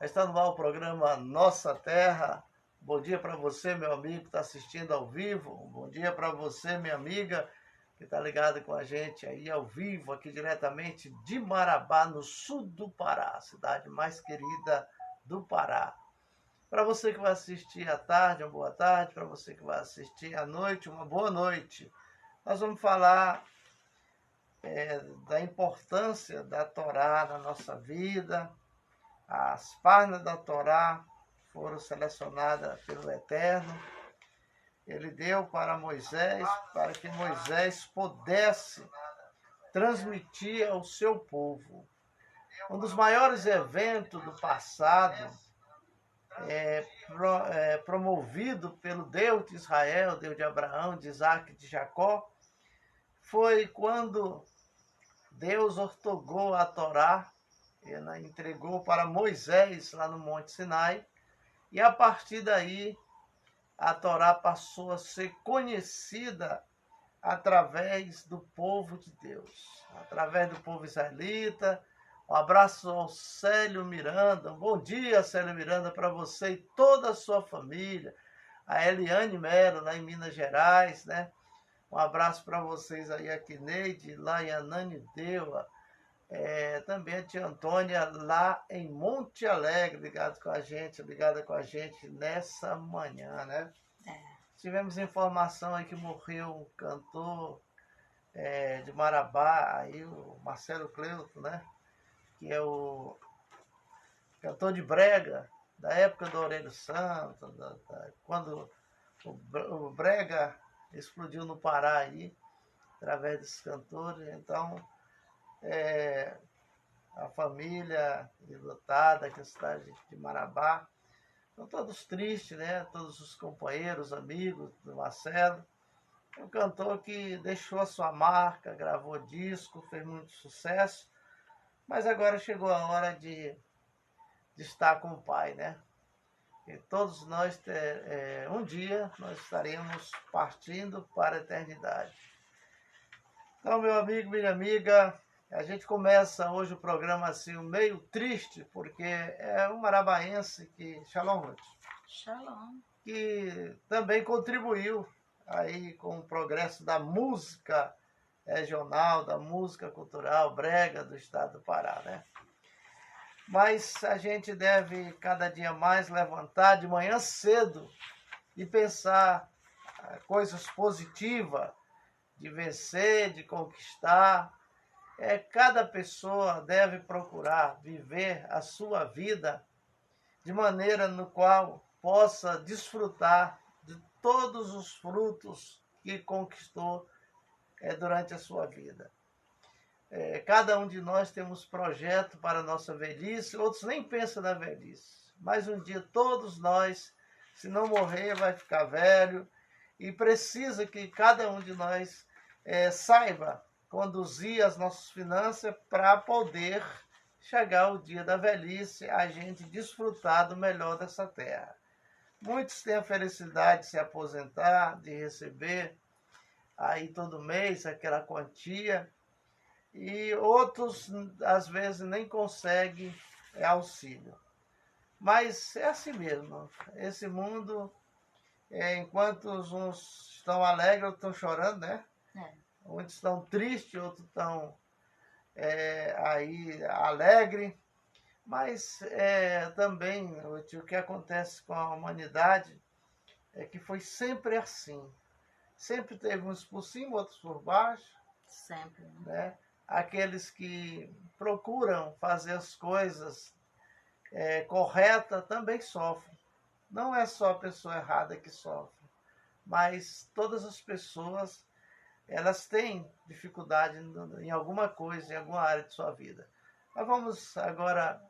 Está no ar o programa Nossa Terra. Bom dia para você, meu amigo que está assistindo ao vivo. Bom dia para você, minha amiga, que está ligada com a gente aí ao vivo, aqui diretamente de Marabá, no sul do Pará, a cidade mais querida do Pará. Para você que vai assistir à tarde, uma boa tarde. Para você que vai assistir à noite, uma boa noite. Nós vamos falar da importância da Torá na nossa vida. As páginas da Torá foram selecionadas pelo Eterno. Ele deu para Moisés, para que Moisés pudesse transmitir ao seu povo. Um dos maiores eventos do passado, promovido pelo Deus de Israel, Deus de Abraão, de Isaac e de Jacó, foi quando Deus ortogou a Torá, ela entregou para Moisés lá no Monte Sinai, e a partir daí a Torá passou a ser conhecida através do povo de Deus, através do povo israelita. Um abraço ao Célio Miranda, um bom dia, Célio Miranda, para você e toda a sua família. A Eliane Mero, lá em Minas Gerais, né? Um abraço para vocês aí, a Quineide, lá em Ananindeua. Também a tia Antônia, lá em Monte Alegre, ligada com a gente nessa manhã, né? Tivemos informação aí que morreu um cantor de Marabá, aí o Marcelo Cleuto, né? Que é o cantor de brega, da época do Aurélio Santos, quando o brega explodiu no Pará aí, através desses cantores. Então, a família enlutada aqui na cidade de Marabá, estão todos tristes, né? Todos os companheiros, amigos do Marcelo. É um cantor que deixou a sua marca, gravou disco, fez muito sucesso, mas agora chegou a hora de estar com o Pai, né? E todos nós, um dia, nós estaremos partindo para a eternidade. Então, meu amigo, minha amiga, a gente começa hoje o programa assim, meio triste, porque é um marabaense que, Shalom, Ruth, Shalom. que também contribuiu aí com o progresso da música regional, da música cultural brega do estado do Pará, né? Mas a gente deve cada dia mais levantar de manhã cedo e pensar coisas positivas, de vencer, de conquistar. Cada pessoa deve procurar viver a sua vida de maneira no qual possa desfrutar de todos os frutos que conquistou durante a sua vida. Cada um de nós temos projeto para a nossa velhice, outros nem pensam na velhice, mas um dia todos nós, se não morrer, vai ficar velho, e precisa que cada um de nós saiba conduzir as nossas finanças para poder chegar o dia da velhice, a gente desfrutar do melhor dessa terra. Muitos têm a felicidade de se aposentar, de receber aí todo mês aquela quantia, e outros, às vezes, nem conseguem auxílio. Mas é assim mesmo. Esse mundo, enquanto uns estão alegres, outros estão chorando, né? Uns estão tristes, outros estão aí alegres. Mas também o que acontece com a humanidade é que foi sempre assim. Sempre teve uns por cima, outros por baixo. Sempre. Né? Aqueles que procuram fazer as coisas corretas também sofrem. Não é só a pessoa errada que sofre, mas todas as pessoas, elas têm dificuldade em alguma coisa, em alguma área de sua vida. Nós vamos agora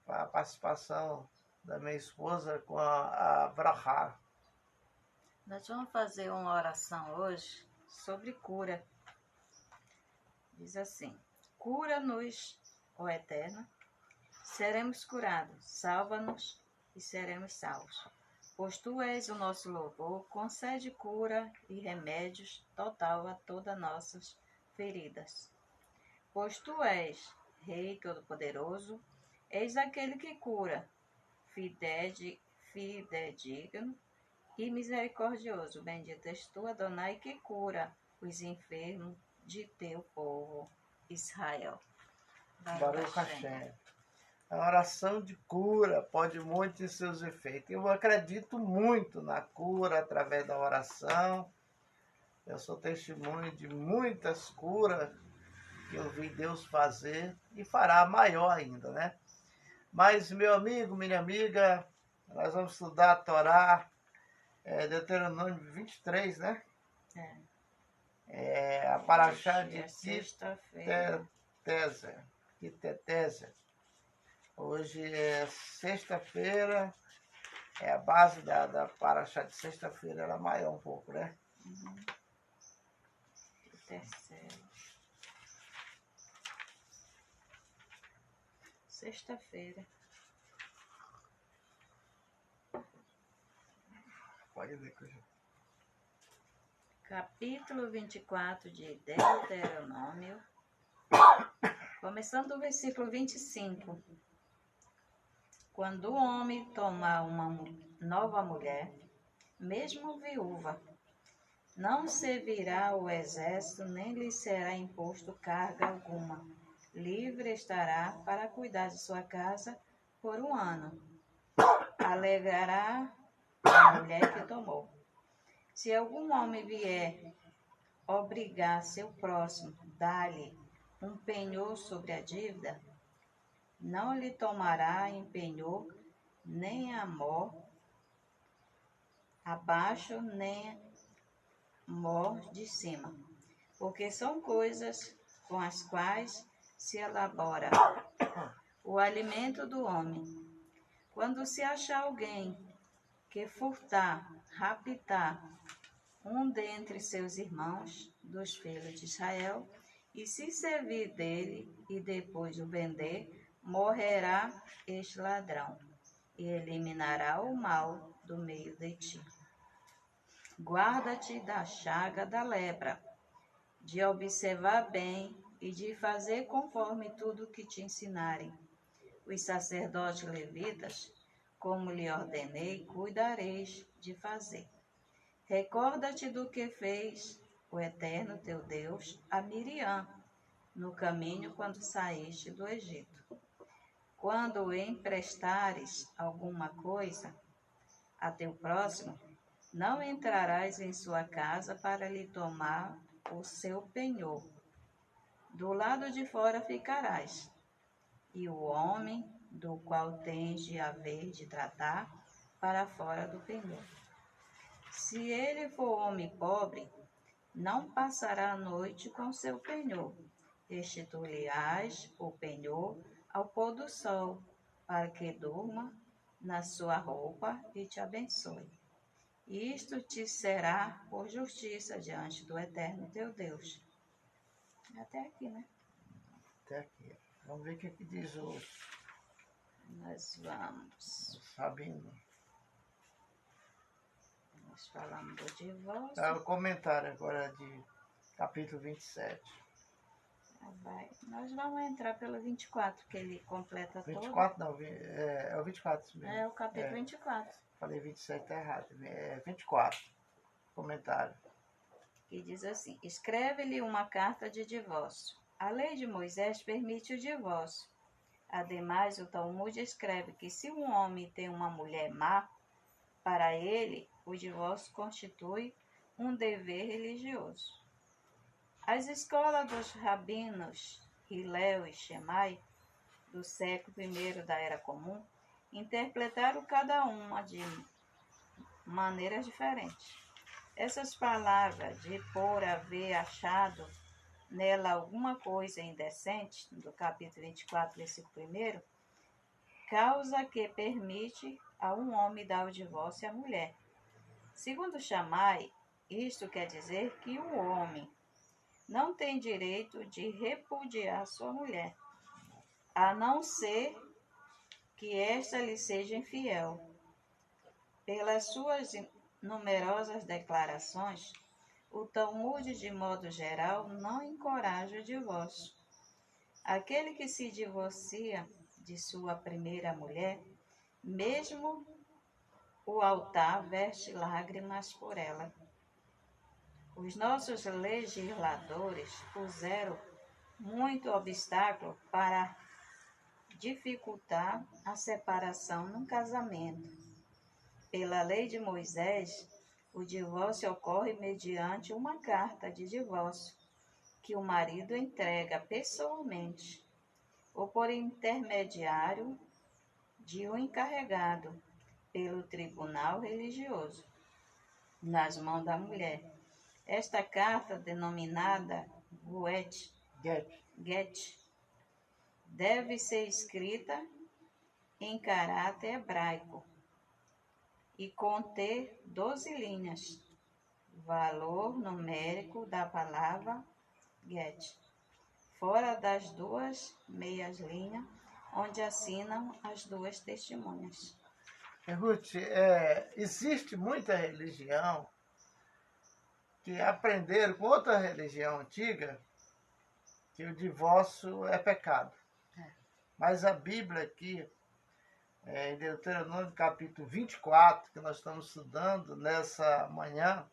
para a participação da minha esposa com a Brahá. Nós vamos fazer uma oração hoje sobre cura. Diz assim: cura-nos, ó Eterno, seremos curados, salva-nos e seremos salvos. Pois Tu és o nosso louvor, concede cura e remédios total a todas nossas feridas. Pois Tu és Rei Todo-Poderoso Eis aquele que cura, fidedigno e misericordioso. Bendito és tu, Adonai, que cura os enfermos de teu povo, Israel. Baruch Hashem. A oração de cura pode muito em seus efeitos. Eu acredito muito na cura através da oração. Eu sou testemunho de muitas curas que eu vi Deus fazer e fará maior ainda, né? Mas, meu amigo, minha amiga, nós vamos estudar a Torá, Deuteronômio 23, né? A Paraxá de Quiteteser. Hoje é sexta-feira, a base da Paraxá de sexta-feira era maior um pouco, né? Terceiro. Sexta-feira. Pode ler, coisa. Capítulo 24 de Deuteronômio, começando do versículo 25. Quando o homem tomar uma nova mulher, mesmo viúva, não servirá o exército, nem lhe será imposto carga alguma. Livre estará para cuidar de sua casa por 1 ano. Alegrará a mulher que tomou. Se algum homem vier obrigar seu próximo, dar-lhe um penhor sobre a dívida, não lhe tomará em penhor nem amor abaixo, nem amor de cima, porque são coisas com as quais se elabora o alimento do homem. Quando se achar alguém que furtar, raptar um dentre seus irmãos, dos filhos de Israel, e se servir dele e depois o vender, morrerá este ladrão, e eliminará o mal do meio de ti. Guarda-te da chaga da lepra, de observar bem e de fazer conforme tudo que te ensinarem. Os sacerdotes levitas, como lhe ordenei, cuidareis de fazer. Recorda-te do que fez o Eterno teu Deus a Miriam no caminho quando saíste do Egito. Quando emprestares alguma coisa a teu próximo, não entrarás em sua casa para lhe tomar o seu penhor. Do lado de fora ficarás, e o homem do qual tens de haver de tratar para fora do penhor. Se ele for homem pobre, não passará a noite com seu penhor. Restituir-lhe-ás o penhor ao pôr do sol, para que durma na sua roupa e te abençoe. Isto te será por justiça diante do Eterno teu Deus. Até aqui, né? Até aqui. Vamos ver o que diz o Nós vamos. Rabino. Nós falamos do divórcio. O comentário agora de capítulo 27. Nós vamos entrar pelo 24, que ele completa 24 todo. Não, é o 24 mesmo. É o capítulo 24. Falei 27, tá errado. É 24. Comentário. Que diz assim: escreve-lhe uma carta de divórcio. A lei de Moisés permite o divórcio. Ademais, o Talmud escreve que se um homem tem uma mulher má, para ele, o divórcio constitui um dever religioso. As escolas dos rabinos Hillel e Shammai, do século I da Era Comum, interpretaram cada uma de maneiras diferentes. Essas palavras de por haver achado nela alguma coisa indecente, do capítulo 24, versículo 1, causa que permite a um homem dar o divórcio à mulher. Segundo Shammai, isto quer dizer que o homem não tem direito de repudiar sua mulher, a não ser que esta lhe seja infiel. Pelas suas numerosas declarações, o Talmud, de modo geral, não encoraja o divórcio. Aquele que se divorcia de sua primeira mulher, mesmo o altar verte lágrimas por ela. Os nossos legisladores puseram muito obstáculo para dificultar a separação num casamento. Pela lei de Moisés, o divórcio ocorre mediante uma carta de divórcio que o marido entrega pessoalmente ou por intermediário de um encarregado pelo tribunal religioso, nas mãos da mulher. Esta carta, denominada Get, deve ser escrita em caráter hebraico e conter 12 linhas, valor numérico da palavra Get, fora das duas meias linhas, onde assinam as duas testemunhas. Ruth, existe muita religião que aprenderam com outra religião antiga que o divórcio é pecado. Mas a Bíblia aqui, em Deuteronômio capítulo 24, que nós estamos estudando nessa manhã,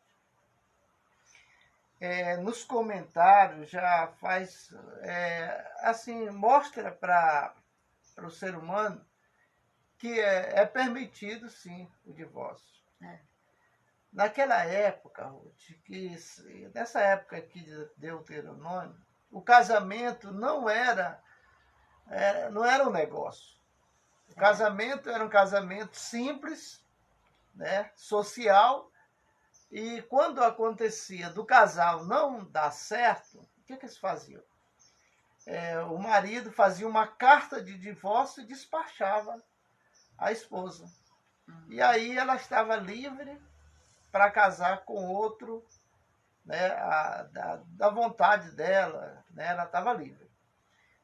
nos comentários já faz, assim, mostra para o ser humano que é permitido, sim, o divórcio. Naquela época, Ruth, nessa época aqui de Deuteronômio, o casamento não era um negócio. O casamento era um casamento simples, né, social, e quando acontecia do casal não dar certo, o que eles faziam? O marido fazia uma carta de divórcio e despachava a esposa. E aí ela estava livre para casar com outro, né, da vontade dela, né, ela estava livre.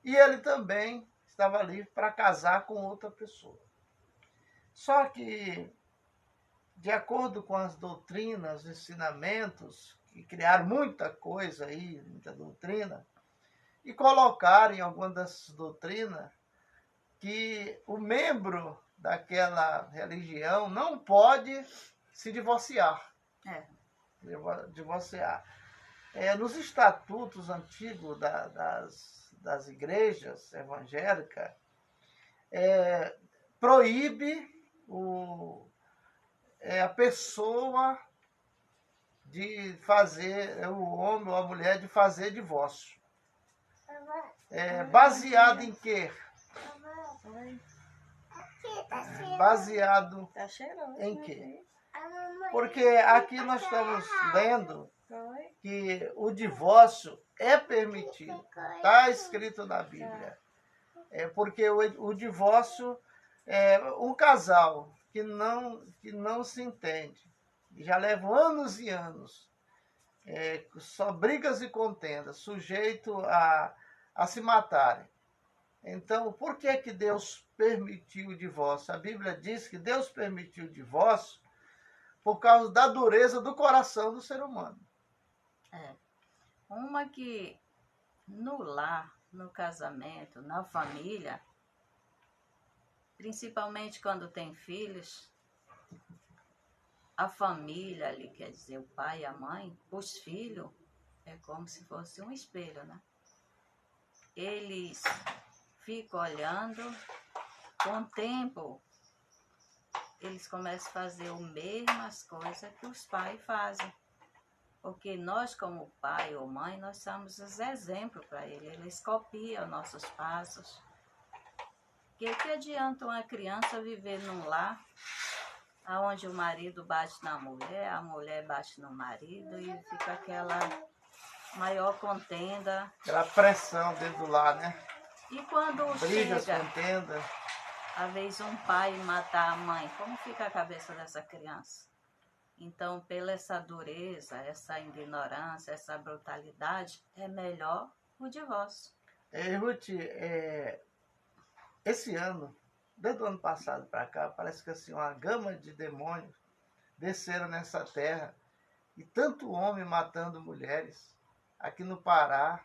E ele também estava livre para casar com outra pessoa. Só que, de acordo com as doutrinas, os ensinamentos, que criaram muita coisa aí, muita doutrina, e colocaram em alguma dessas doutrinas que o membro daquela religião não pode se divorciar. Divorciar. Nos estatutos antigos das igrejas evangélicas, proíbe a pessoa de fazer, o homem ou a mulher de fazer divórcio. Baseado em quê? Baseado em quê? Porque aqui nós estamos lendo que o divórcio é permitido. Está escrito na Bíblia. Porque o divórcio um casal que não se entende, já levam anos e anos, só brigas e contendas, sujeito a se matarem. Então, por que Deus permitiu o divórcio? A Bíblia diz que Deus permitiu o divórcio por causa da dureza do coração do ser humano. Uma que no lar, no casamento, na família, principalmente quando tem filhos, a família ali, quer dizer, o pai e a mãe, os filhos, é como se fosse um espelho, né? Eles ficam olhando, com o tempo, eles começam a fazer as mesmas coisas que os pais fazem. Porque nós, como pai ou mãe, nós somos os exemplos para eles. Eles copiam nossos passos. Que adianta uma criança viver num lar onde o marido bate na mulher, a mulher bate no marido e fica aquela maior contenda. Aquela pressão dentro do lar, né? E quando brigas, chega contenda, a vez um pai matar a mãe, como fica a cabeça dessa criança? Então, pela essa dureza, essa ignorância, essa brutalidade, é melhor o divórcio. Ruth, esse ano, desde o ano passado para cá, parece que assim, uma gama de demônios desceram nessa terra. E tanto homem matando mulheres. Aqui no Pará,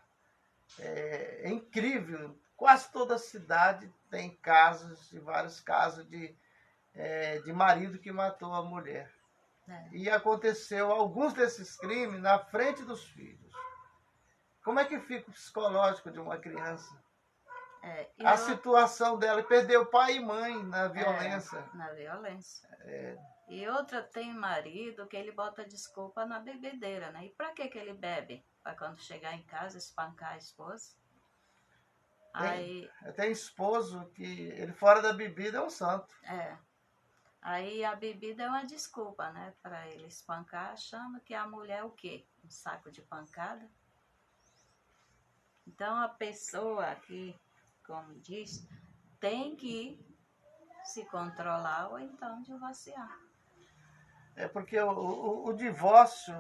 é incrível quase toda cidade tem casos, vários casos de marido que matou a mulher. E aconteceu alguns desses crimes na frente dos filhos. Como é que fica o psicológico de uma criança? A situação dela, perdeu pai e mãe na violência. Na violência. E outra, tem marido que ele bota desculpa na bebedeira, né? E pra que ele bebe? Pra quando chegar em casa espancar a esposa? Tem esposo que ele fora da bebida é um santo. Aí a bebida é uma desculpa, né? Pra ele espancar, achando que a mulher é o quê? Um saco de pancada? Então a pessoa que, como diz, tem que se controlar ou então divorciar. Porque o divórcio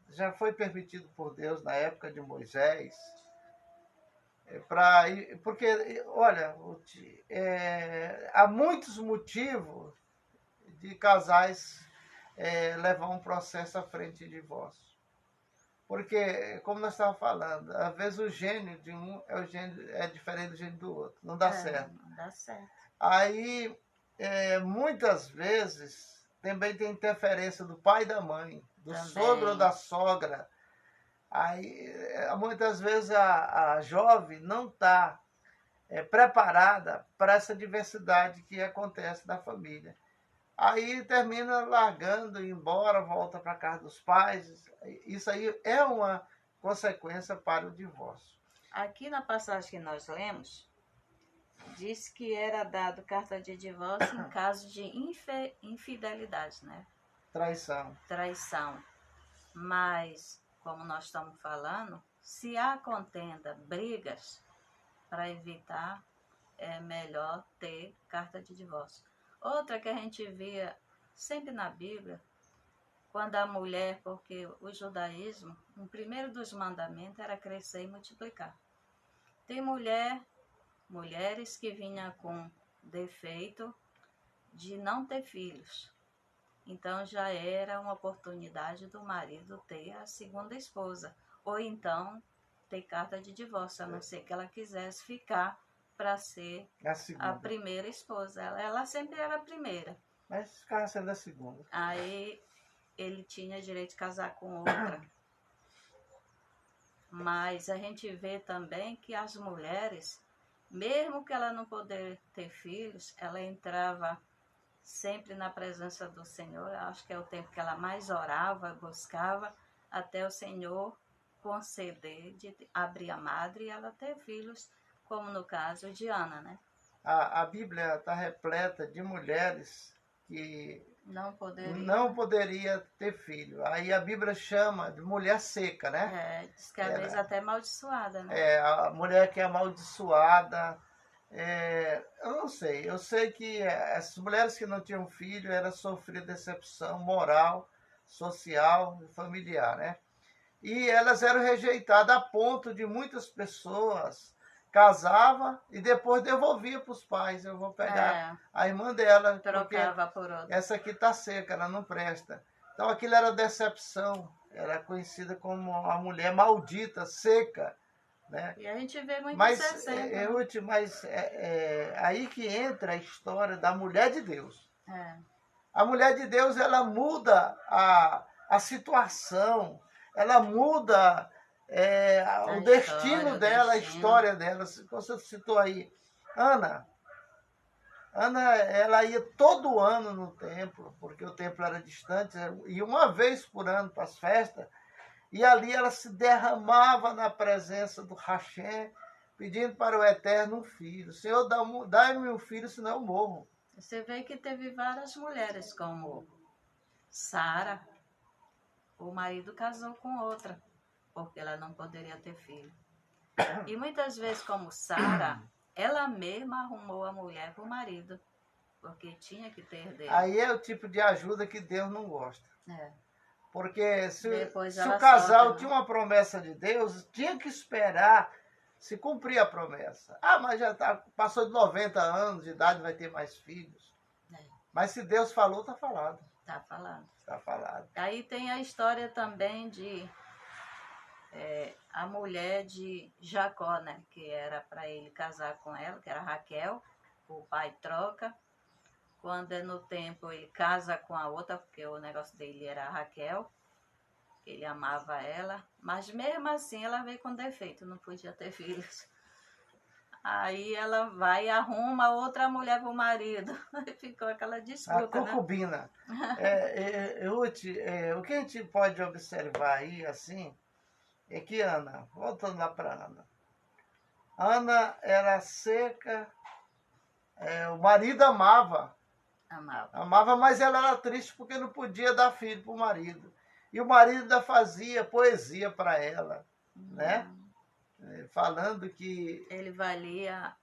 já foi permitido por Deus na época de Moisés. Porque, olha, há muitos motivos de casais levar um processo à frente de divórcio. Porque, como nós estávamos falando, às vezes o gênio de um é diferente do gênio do outro. Não dá certo. Não dá certo. Aí, muitas vezes, também tem interferência do pai e da mãe, do sogro ou da sogra. Aí, muitas vezes, a jovem não está preparada para essa diversidade que acontece na família. Aí termina largando, embora, volta para casa dos pais. Isso aí é uma consequência para o divórcio. Aqui na passagem que nós lemos, diz que era dado carta de divórcio em caso de infidelidade, né? Traição. Mas, como nós estamos falando, se há contenda, brigas, para evitar, é melhor ter carta de divórcio. Outra que a gente via sempre na Bíblia, quando a mulher, porque o judaísmo, o primeiro dos mandamentos era crescer e multiplicar. Tem mulheres que vinham com defeito de não ter filhos. Então já era uma oportunidade do marido ter a segunda esposa. Ou então ter carta de divórcio, a não ser que ela quisesse ficar para ser a primeira esposa. Ela sempre era a primeira. Mas ficava sendo a segunda. Aí ele tinha direito de casar com outra. Mas a gente vê também que as mulheres, mesmo que ela não poder ter filhos, ela entrava sempre na presença do Senhor. Acho que é o tempo que ela mais orava, buscava, até o Senhor conceder de abrir a madre e ela ter filhos, como no caso de Ana, né? A Bíblia está repleta de mulheres que não poderia ter filho. Aí a Bíblia chama de mulher seca, né? Diz que às vezes até amaldiçoada, né? A mulher que é amaldiçoada. Eu não sei. Eu sei que essas mulheres que não tinham filho eram sofrer decepção moral, social e familiar, né? E elas eram rejeitadas a ponto de muitas pessoas casava e depois devolvia para os pais. Eu vou pegar a irmã dela, trocava por outra. Essa aqui está seca, ela não presta. Então aquilo era decepção, era conhecida como a mulher maldita, seca. Né? E a gente vê muito exemplo. Mas aí que entra a história da mulher de Deus. A mulher de Deus, ela muda a situação, ela muda o destino dela, a história dela. Você citou aí, Ana, ela ia todo ano no templo, porque o templo era distante, ia uma vez por ano para as festas, e ali ela se derramava na presença do Hashem, pedindo para o Eterno um filho. Senhor, dá-me um filho, senão eu morro. Você vê que teve várias mulheres, como Sara, o marido casou com outra, porque ela não poderia ter filho. E muitas vezes, como Sara, ela mesma arrumou a mulher para o marido, porque tinha que ter dele. Aí é o tipo de ajuda que Deus não gosta. Porque se o casal solta, tinha uma promessa de Deus, tinha que esperar se cumprir a promessa. Mas já passou de 90 anos de idade, vai ter mais filhos. Mas se Deus falou, está falado. Está falado. Está falado. Aí tem a história também de a mulher de Jacó, né? Que era para ele casar com ela, que era Raquel. O pai troca. Quando é no tempo, ele casa com a outra, porque o negócio dele era a Raquel. Ele amava ela. Mas mesmo assim, ela veio com defeito, não podia ter filhos. Aí ela vai e arruma outra mulher pro marido. Aí ficou aquela A disputa, né? concubina. Ruth, o que a gente pode observar aí, assim, é que Ana, voltando lá para Ana, Ana era seca, o marido amava, Amava. mas ela era triste porque não podia dar filho para o marido. E o marido ainda fazia poesia para ela, né? Falando que Ele valia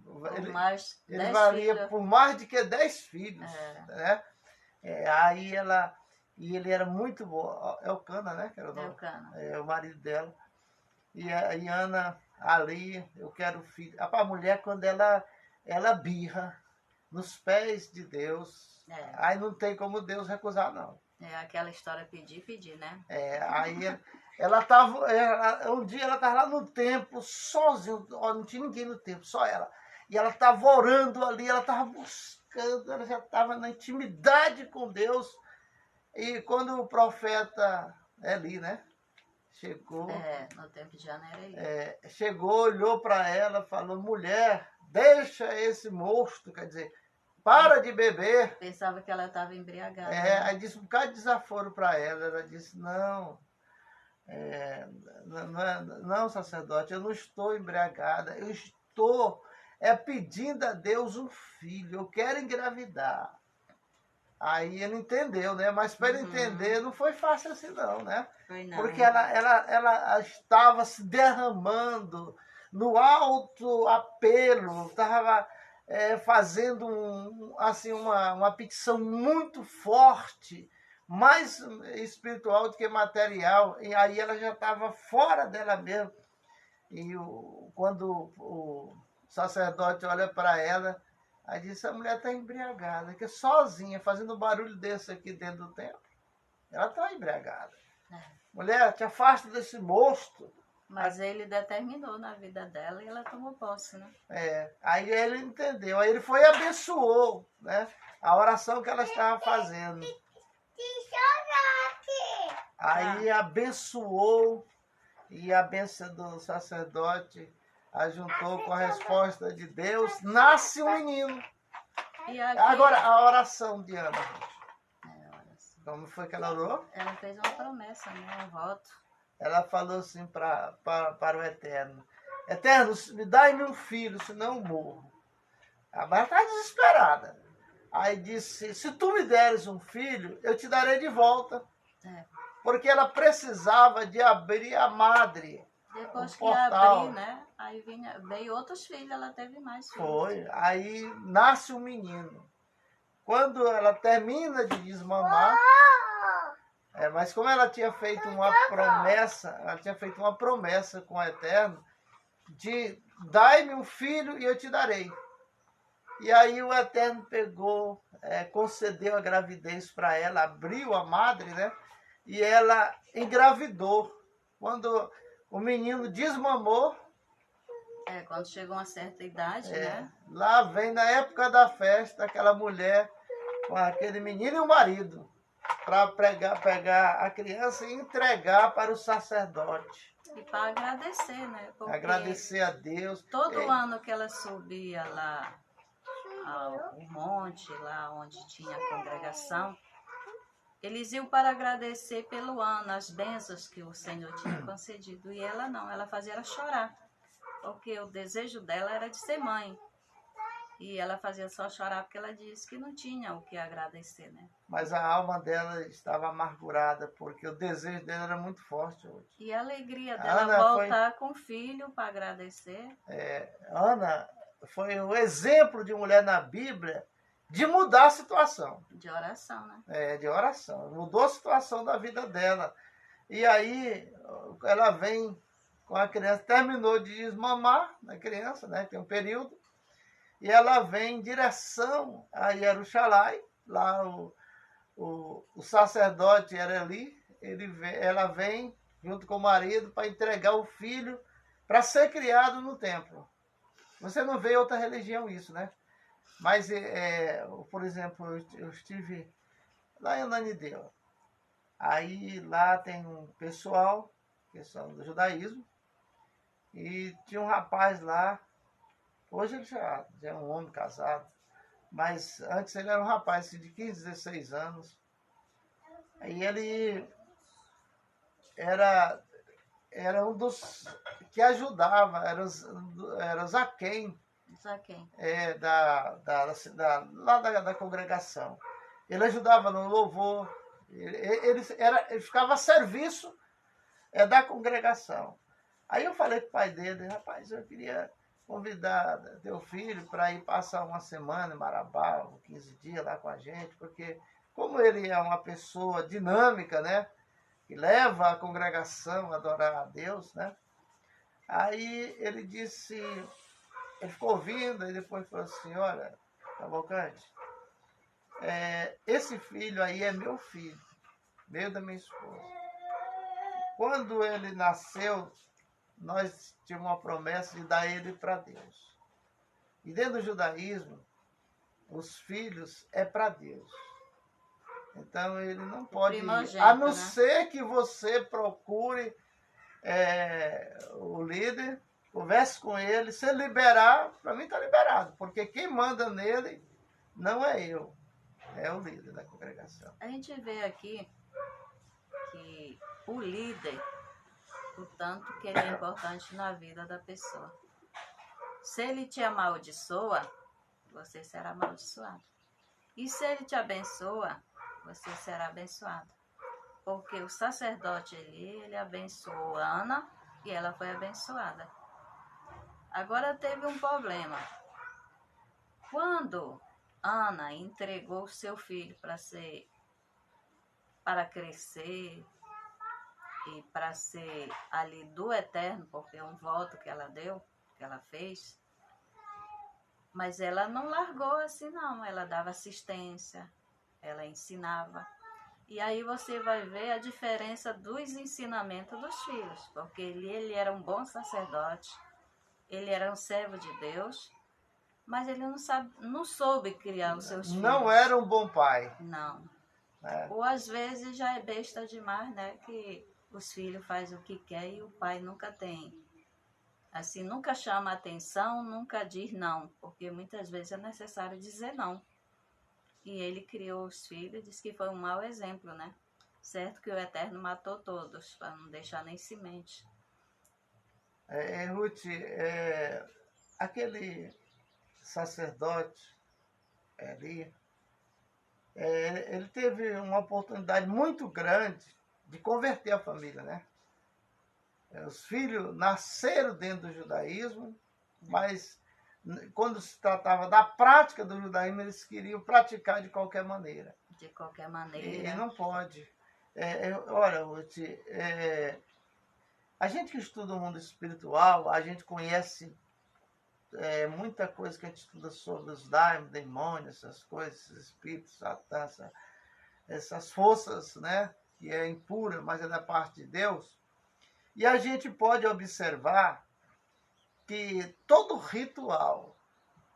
por ele, mais ele 10 valia filhos. por mais de que 10 filhos, É. né? Aí ela, e ele era muito bom, Elcana, né? Que era Elcana. o marido dela. E a Ana, ali, eu quero filho. A mulher, quando ela birra nos pés de Deus, aí não tem como Deus recusar, não. É aquela história pedir, né? Aí ela tava, um dia ela estava lá no templo, sozinha, não tinha ninguém no templo, só ela. E ela estava orando ali, ela estava buscando, ela já estava na intimidade com Deus. E quando o profeta Eli, né, chegou, no tempo de Ana era Eli. chegou, olhou para ela, falou: mulher, deixa esse mosto, quer dizer, para de beber. Pensava que ela estava embriagada. Aí disse um bocado de desaforo para ela. Ela disse: não, não, sacerdote, eu não estou embriagada, eu estou pedindo a Deus um filho, eu quero engravidar. Aí ele entendeu, né? Mas para ele entender não foi fácil assim não, né? Foi não. Porque ela estava se derramando no alto apelo, estava fazendo uma petição muito forte, mais espiritual do que material, e aí ela já estava fora dela mesma. E quando o sacerdote olha para ela, aí diz: a mulher está embriagada, que sozinha, fazendo um barulho desse aqui dentro do templo. Ela está embriagada. Mulher, te afasta desse mosto. Mas ele determinou na vida dela e ela tomou posse, né? Aí ele entendeu. Aí ele foi e abençoou, né, a oração que ela estava fazendo. Aí abençoou, e a bênção do sacerdote ajuntou com a resposta de Deus, nasce um menino. E aqui, agora, a oração de Ana. Como foi que ela orou? Ela fez uma promessa, né? Um voto. Ela falou assim para o Eterno: Eterno, me dai-me um filho, senão eu morro. A mãe está desesperada. Aí disse: se tu me deres um filho, eu te darei de volta. Porque ela precisava de abrir a madre. Depois que abriu, né? Aí veio outros filhos, ela teve mais filhos. Foi. Aí nasce um menino. Quando ela termina de desmamar, mas como ela tinha feito uma promessa com o Eterno de: dai-me um filho e eu te darei. E aí o Eterno pegou, concedeu a gravidez para ela, abriu a madre, né? E ela engravidou. Quando o menino desmamou, quando chegou a uma certa idade, né? Lá vem, na época da festa, aquela mulher com aquele menino e o marido, para pegar a criança e entregar para o sacerdote. E para agradecer, né? Porque agradecer a Deus. Todo ano que ela subia lá ao monte, lá onde tinha a congregação, eles iam para agradecer pelo ano, as bênçãos que o Senhor tinha concedido. E ela não, ela fazia ela chorar, porque o desejo dela era de ser mãe. E ela fazia só chorar porque ela disse que não tinha o que agradecer, né? Mas a alma dela estava amargurada, porque o desejo dela era muito forte hoje. E a alegria dela voltar com o filho para agradecer. Ana foi um exemplo de mulher na Bíblia de mudar a situação. De oração, né? De oração. Mudou a situação da vida dela. E aí ela vem com a criança, terminou de desmamar a criança, né? Tem um período. E ela vem em direção a Jerusalém. Lá o sacerdote era ali. Ela vem junto com o marido, para entregar o filho para ser criado no templo. Você não vê outra religião isso, né? Mas, por exemplo, eu estive lá em Ananindeua. Aí lá tem um pessoal, que são do judaísmo, e tinha um rapaz lá, hoje ele já é um homem casado, mas antes ele era um rapaz assim, de 15, 16 anos. Aí ele era um dos que ajudava, era os aquém Zaquém. da congregação. Ele ajudava no louvor, ele ficava a serviço da congregação. Aí eu falei com o pai dele, rapaz, eu queria convidar teu filho para ir passar uma semana em Marabá, 15 dias lá com a gente, porque como ele é uma pessoa dinâmica, né, que leva a congregação a adorar a Deus, né, aí ele disse, ele ficou ouvindo, e depois falou assim, olha, Cavalcante, esse filho aí é meu filho, meio da minha esposa. Quando ele nasceu, nós tínhamos uma promessa de dar ele para Deus. E dentro do judaísmo, os filhos é para Deus. Então ele não pode ir, a não ser que você procure o líder, converse com ele, se ele liberar, para mim está liberado, porque quem manda nele não é eu, é o líder da congregação. A gente vê aqui que o líder, o tanto que ele é importante na vida da pessoa. Se ele te amaldiçoa, você será amaldiçoado. E se ele te abençoa, você será abençoado. Porque o sacerdote ele abençoou Ana e ela foi abençoada. Agora teve um problema. Quando Ana entregou seu filho para crescer e para ser ali do eterno, porque é um voto que ela deu, que ela fez, mas ela não largou assim não, ela dava assistência, ela ensinava. E aí você vai ver a diferença dos ensinamentos dos filhos, porque ele era um bom sacerdote, ele era um servo de Deus, mas ele não soube criar os seus filhos. Não era um bom pai. Não. Ou às vezes já é besta demais, né? Que os filhos fazem o que quer e o pai nunca tem. Assim, nunca chama atenção, nunca diz não, porque muitas vezes é necessário dizer não. E ele criou os filhos, disse que foi um mau exemplo, né? Certo que o Eterno matou todos, para não deixar nem semente. Ruth, aquele sacerdote ali, ele teve uma oportunidade muito grande de converter a família, né? Os filhos nasceram dentro do judaísmo, mas quando se tratava da prática do judaísmo, eles queriam praticar de qualquer maneira. De qualquer maneira. E não pode. Olha, Ruth, a gente que estuda o mundo espiritual, a gente conhece muita coisa que a gente estuda sobre os demônios, essas coisas, esses espíritos, Satã, essas forças, né, que é impura, mas é da parte de Deus. E a gente pode observar que todo ritual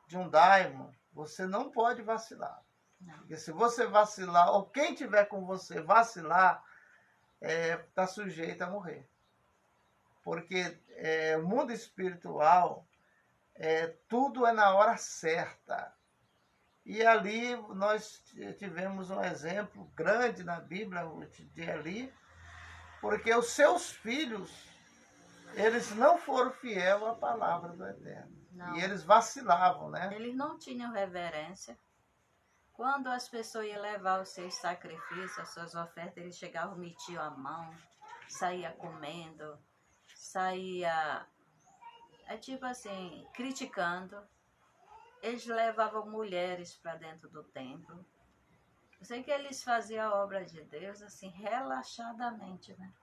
de um daimon, você não pode vacilar. Não. Porque se você vacilar, ou quem tiver com você vacilar, está sujeito a morrer. Porque o mundo espiritual, tudo é na hora certa. E ali nós tivemos um exemplo grande na Bíblia de Eli, porque os seus filhos, eles não foram fiéis à palavra do Eterno. Não. E eles vacilavam, né? Eles não tinham reverência. Quando as pessoas iam levar os seus sacrifícios, as suas ofertas, eles chegavam, metiam a mão, saía comendo, saía, tipo assim, criticando. Eles levavam mulheres para dentro do templo. Eu sei que eles faziam a obra de Deus assim, relaxadamente, né?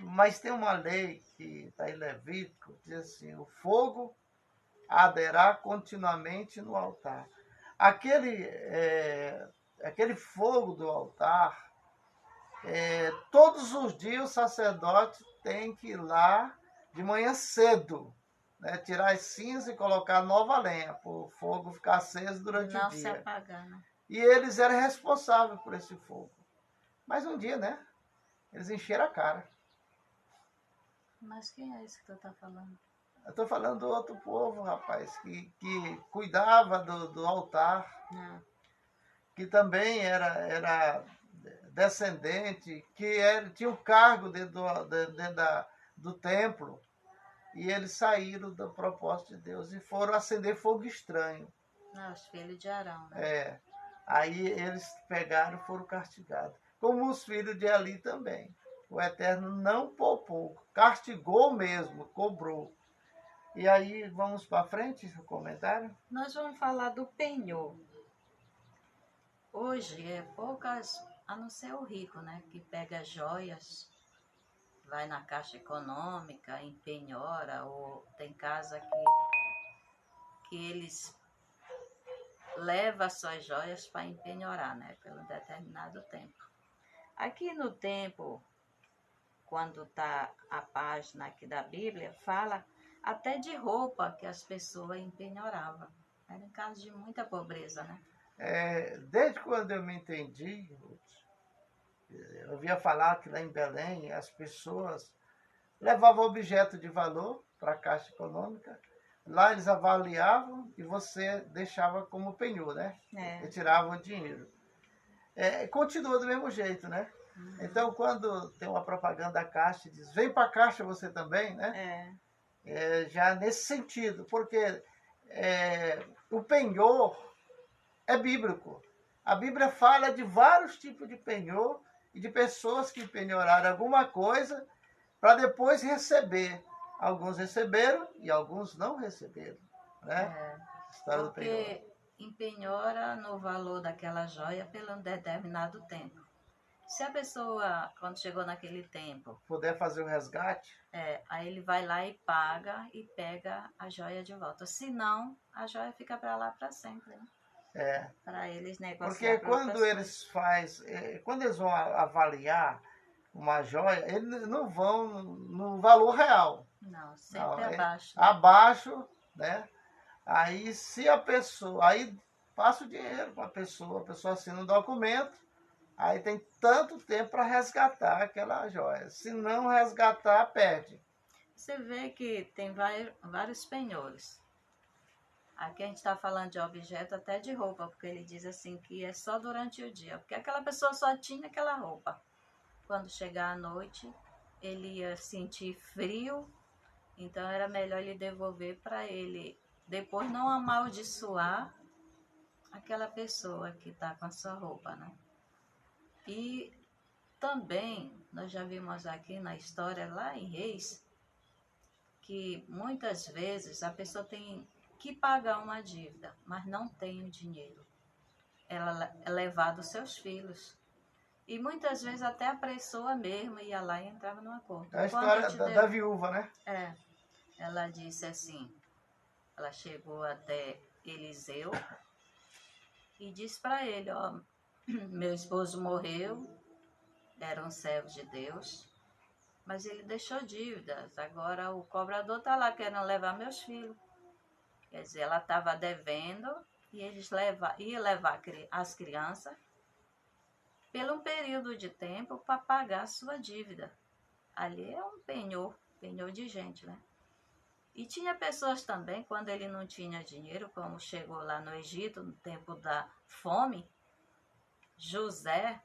Mas tem uma lei que está em Levítico, que diz assim, o fogo arderá continuamente no altar. Aquele fogo do altar, Todos os dias o sacerdote tem que ir lá de manhã cedo, né, tirar as cinzas e colocar nova lenha, para o fogo ficar aceso durante o Não se dia. apagar, né? E eles eram responsáveis por esse fogo. Mas um dia, né, eles encheram a cara. Mas quem é esse que tu tá falando? Eu estou falando do outro povo, rapaz, que cuidava do altar, Não. que também era descendente, tinha um cargo dentro do templo. E eles saíram do propósito de Deus e foram acender fogo estranho. Não, os filhos de Arão, né? Aí eles pegaram e foram castigados. Como os filhos de Eli também. O Eterno não poupou, castigou mesmo, cobrou. E aí, vamos para frente, o comentário? Nós vamos falar do penhor. Hoje é poucas, a não ser o rico, né? Que pega joias, vai na Caixa Econômica, empenhora, ou tem casa que eles levam suas joias para empenhorar, né? Pelo determinado tempo. Aqui no tempo, quando está a página aqui da Bíblia, fala até de roupa que as pessoas empenhoravam. Era em caso de muita pobreza, né? Desde quando eu me entendi, eu ouvia falar que lá em Belém as pessoas levavam objeto de valor para a Caixa Econômica. Lá eles avaliavam e você deixava como penhor, né? Retirava o dinheiro. Continua do mesmo jeito, né? Então, quando tem uma propaganda da Caixa, diz, vem para a Caixa você também, né? Já nesse sentido, porque o penhor é bíblico. A Bíblia fala de vários tipos de penhor e de pessoas que penhoraram alguma coisa para depois receber. Alguns receberam e alguns não receberam, né? História do penhor. Porque empenhora no valor daquela joia pelo um determinado tempo. Se a pessoa, quando chegou naquele tempo, puder fazer o resgate, aí ele vai lá e paga e pega a joia de volta. Se não, a joia fica para lá para sempre, né? Para eles negociar. Porque quando eles vão avaliar uma joia, eles não vão no valor real. Não, sempre abaixo. Né? Abaixo, né? Aí se a pessoa, aí passa o dinheiro para a pessoa assina um documento, aí tem tanto tempo para resgatar aquela joia. Se não resgatar, perde. Você vê que tem vários penhores. Aqui a gente está falando de objeto até de roupa, porque ele diz assim que é só durante o dia, porque aquela pessoa só tinha aquela roupa. Quando chegar à noite, ele ia sentir frio, então era melhor ele devolver para ele depois não amaldiçoar aquela pessoa que está com a sua roupa, né? E também nós já vimos aqui na história lá em Reis que muitas vezes a pessoa tem que pagar uma dívida, mas não tem o dinheiro. Ela é levada os seus filhos. E muitas vezes até a pessoa mesmo ia lá e entrava num acordo. É a história da viúva, né? Ela disse assim, ela chegou até Eliseu e disse para ele, ó, meu esposo morreu, era um servo de Deus, mas ele deixou dívidas, agora o cobrador está lá querendo levar meus filhos. Quer dizer, ela estava devendo e eles iam levar as crianças pelo um período de tempo para pagar a sua dívida. Ali é um penhor de gente, né? E tinha pessoas também, quando ele não tinha dinheiro, como chegou lá no Egito, no tempo da fome, José,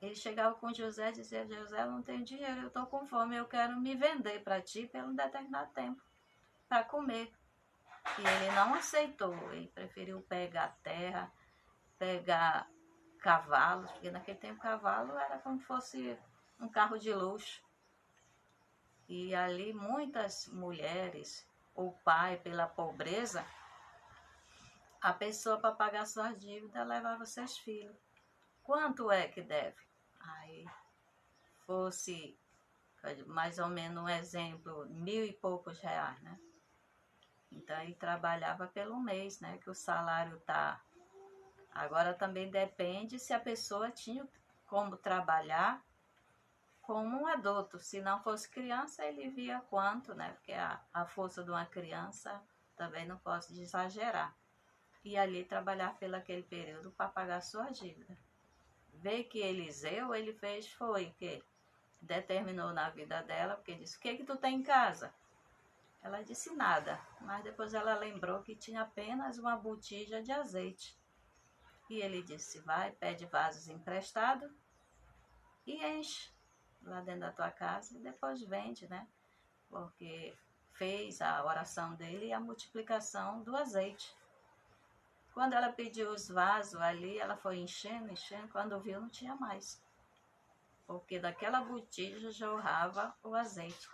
ele chegava com José e dizia, José, eu não tenho dinheiro, eu estou com fome, eu quero me vender para ti por um determinado tempo, para comer. E ele não aceitou, ele preferiu pegar terra, pegar cavalos, porque naquele tempo cavalo era como se fosse um carro de luxo. E ali muitas mulheres, o pai pela pobreza, a pessoa para pagar suas dívidas levava seus filhos. Quanto é que deve? Aí fosse mais ou menos um exemplo, 1.000 e poucos reais, né? Então ele trabalhava pelo mês, né? Que o salário tá. Agora também depende se a pessoa tinha como trabalhar como um adulto. Se não fosse criança, ele via quanto, né? Porque a força de uma criança também não posso exagerar. E ali trabalhar pelo aquele período para pagar sua dívida. Vê que Eliseu, ele fez foi que determinou na vida dela, porque disse, o que tu tem em casa? Ela disse nada, mas depois ela lembrou que tinha apenas uma botija de azeite. E ele disse, vai, pede vasos emprestados e enche lá dentro da tua casa e depois vende, né? Porque fez a oração dele e a multiplicação do azeite. Quando ela pediu os vasos ali, ela foi enchendo, quando viu não tinha mais. Porque daquela botija jorrava o azeite.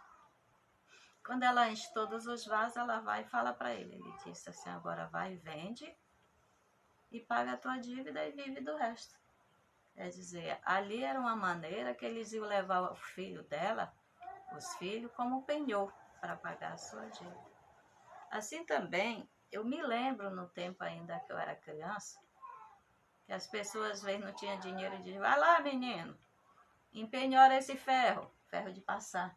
Quando ela enche todos os vasos, ela vai e fala para ele. Ele disse assim, agora vai, vende e paga a tua dívida e vive do resto. Quer dizer, ali era uma maneira que eles iam levar o filho dela, os filhos, como penhor para pagar a sua dívida. Assim também, eu me lembro no tempo ainda que eu era criança, que as pessoas às vezes não tinham dinheiro e diziam, vai lá menino, empenhora esse ferro de passar.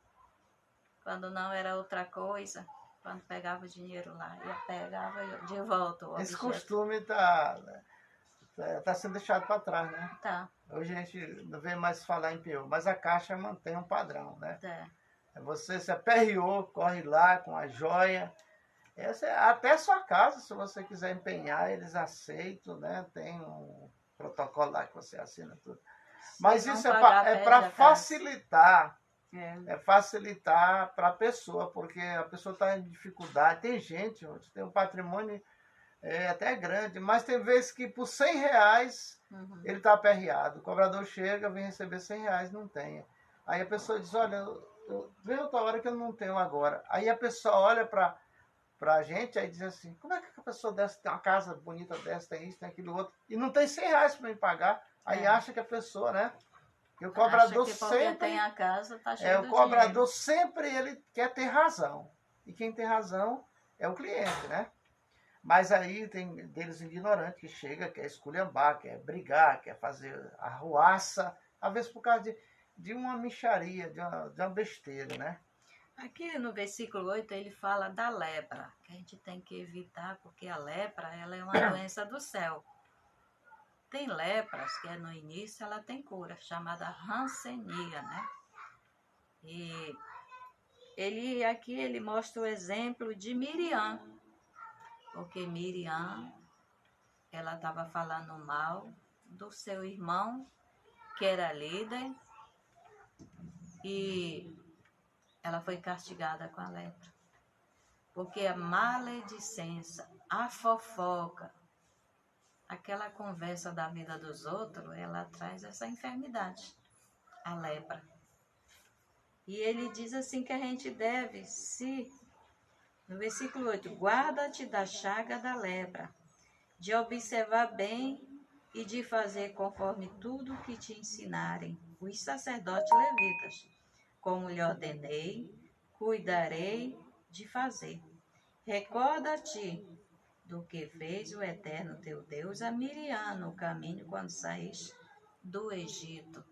Quando não era outra coisa, quando pegava o dinheiro lá, eu pegava de volta o objeto. Esse costume tá sendo deixado para trás, né? Tá. Hoje a gente não vê mais falar em penhor, mas a Caixa mantém um padrão, né? Você se aperreou, corre lá com a joia. Até sua casa, se você quiser empenhar, eles aceitam, né? Tem um protocolo lá que você assina tudo. Mas isso é para facilitar. É facilitar para a pessoa, porque a pessoa está em dificuldade. Tem gente, hoje tem um patrimônio até grande, mas tem vezes que por R$100 ele está aperreado. O cobrador chega, vem receber R$100, não tem. Aí a pessoa diz, olha, vem outra hora que eu não tenho agora. Aí a pessoa olha para a gente, aí diz assim, como é que a pessoa dessa tem uma casa bonita dessa, tem isso, tem aquilo outro, e não tem R$100 para me pagar? Aí acha que a pessoa, né? E o cobrador acha que sempre tem a casa, tá cheio o cobrador sempre ele quer ter razão. E quem tem razão é o cliente, né? Mas aí tem deles ignorantes que chega, quer esculhambar, quer brigar, quer fazer arruaça, às vezes por causa de uma mixaria, de uma besteira, né? Aqui no versículo 8 ele fala da lepra, que a gente tem que evitar, porque a lepra ela é uma doença do céu. Tem lepras, que no início ela tem cura, chamada rancenia, né? E ele mostra o exemplo de Miriam, porque Miriam, ela estava falando mal do seu irmão, que era líder, e ela foi castigada com a lepra. Porque a maledicência, a fofoca, aquela conversa da vida dos outros, ela traz essa enfermidade, a lepra. E ele diz assim que a gente deve no versículo 8, guarda-te da chaga da lepra, de observar bem e de fazer conforme tudo que te ensinarem os sacerdotes levitas, como lhe ordenei, cuidarei de fazer. Recorda-te do que fez o Eterno teu Deus a Miriam no caminho quando saíste do Egito.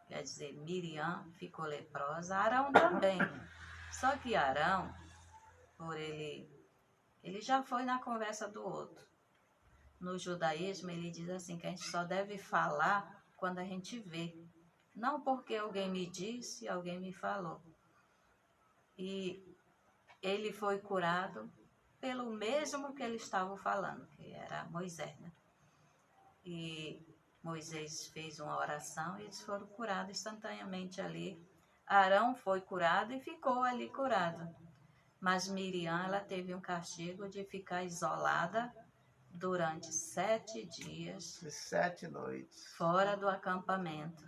Quer dizer, Miriam ficou leprosa, Arão também. Só que Arão, ele já foi na conversa do outro. No judaísmo, ele diz assim, que a gente só deve falar quando a gente vê. Não porque alguém me disse, alguém me falou. E ele foi curado pelo mesmo que ele estava falando, que era Moisés, né? E Moisés fez uma oração e eles foram curados instantaneamente ali. Arão foi curado e ficou ali curado. Mas Miriam, ela teve um castigo de ficar isolada durante 7 dias. 7 noites. Fora do acampamento.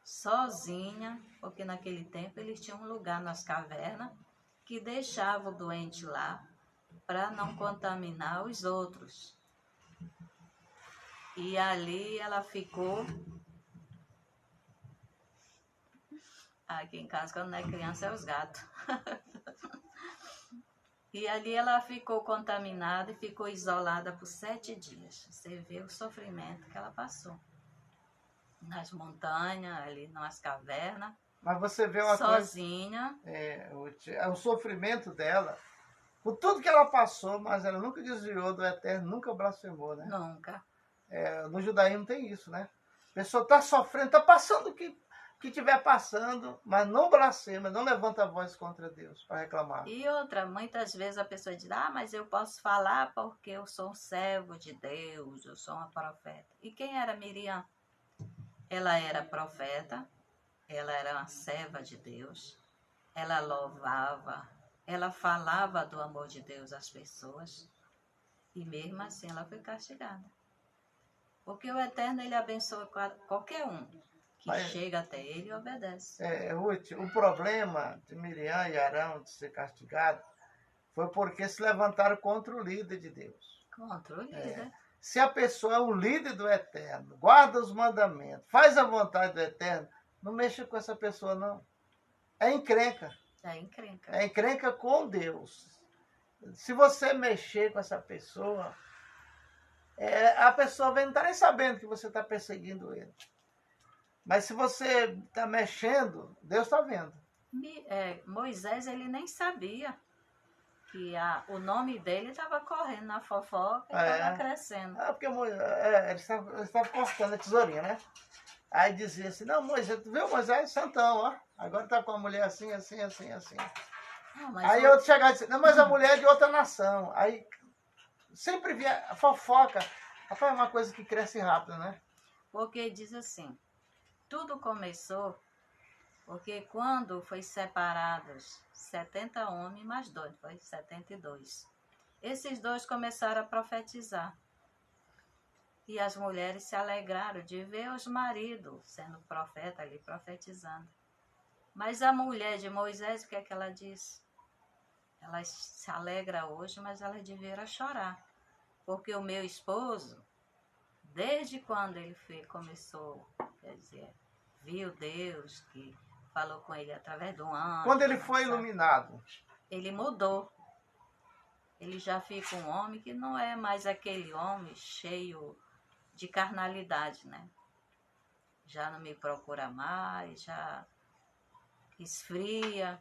Sozinha, porque naquele tempo eles tinham um lugar nas cavernas que deixava o doente lá para não contaminar os outros. E ali ela ficou. Aqui em casa, quando não é criança, é os gatos. E ali ela ficou contaminada e ficou isolada por 7 dias. Você vê o sofrimento que ela passou. nas montanhas, ali nas cavernas, Mas você vê uma coisa, sozinha. o sofrimento dela, por tudo que ela passou, mas ela nunca desviou do Eterno, nunca blasfemou, né? Nunca. No judaísmo tem isso, né? A pessoa está sofrendo, está passando o que estiver passando, mas não blasfema, não levanta a voz contra Deus para reclamar. E outra, muitas vezes a pessoa diz, mas eu posso falar porque eu sou um servo de Deus, eu sou uma profeta. E quem era Miriam? Ela era profeta, ela era uma serva de Deus, ela louvava, ela falava do amor de Deus às pessoas, e mesmo assim ela foi castigada. Porque o Eterno, ele abençoa qualquer um que chega até ele e obedece. Ruth, o problema de Miriam e Arão de ser castigado foi porque se levantaram contra o líder de Deus. Contra o líder. Se a pessoa é um líder do Eterno, guarda os mandamentos, faz a vontade do Eterno, não mexa com essa pessoa, não. É encrenca. É encrenca. É encrenca com Deus. Se você mexer com essa pessoa, a pessoa não está nem sabendo que você está perseguindo ele. Mas se você está mexendo, Deus está vendo. Moisés, ele nem sabia que o nome dele estava correndo na fofoca e estava crescendo. Porque eles estavam cortando a tesourinha, né? Aí dizia assim, não, Moisés, tu viu Moisés? Santão, ó. Agora tá com a mulher assim, assim, assim, assim. Aí outro chegava e disse, não, mas a mulher é de outra nação. Aí sempre via a fofoca. Rapaz, é uma coisa que cresce rápido, né? Porque diz assim, tudo começou porque quando foi separados 70 homens mais 2, foi 72. Esses 2 começaram a profetizar. E as mulheres se alegraram de ver os maridos sendo profeta ali, profetizando. Mas a mulher de Moisés, o que é que ela disse? Ela se alegra hoje, mas ela deveria chorar. Porque o meu esposo, desde quando ele começou, quer dizer, viu Deus, que falou com ele através do anjo. Quando ele foi iluminado, ele mudou. Ele já fica um homem que não é mais aquele homem cheio de carnalidade, né? Já não me procura mais, já esfria.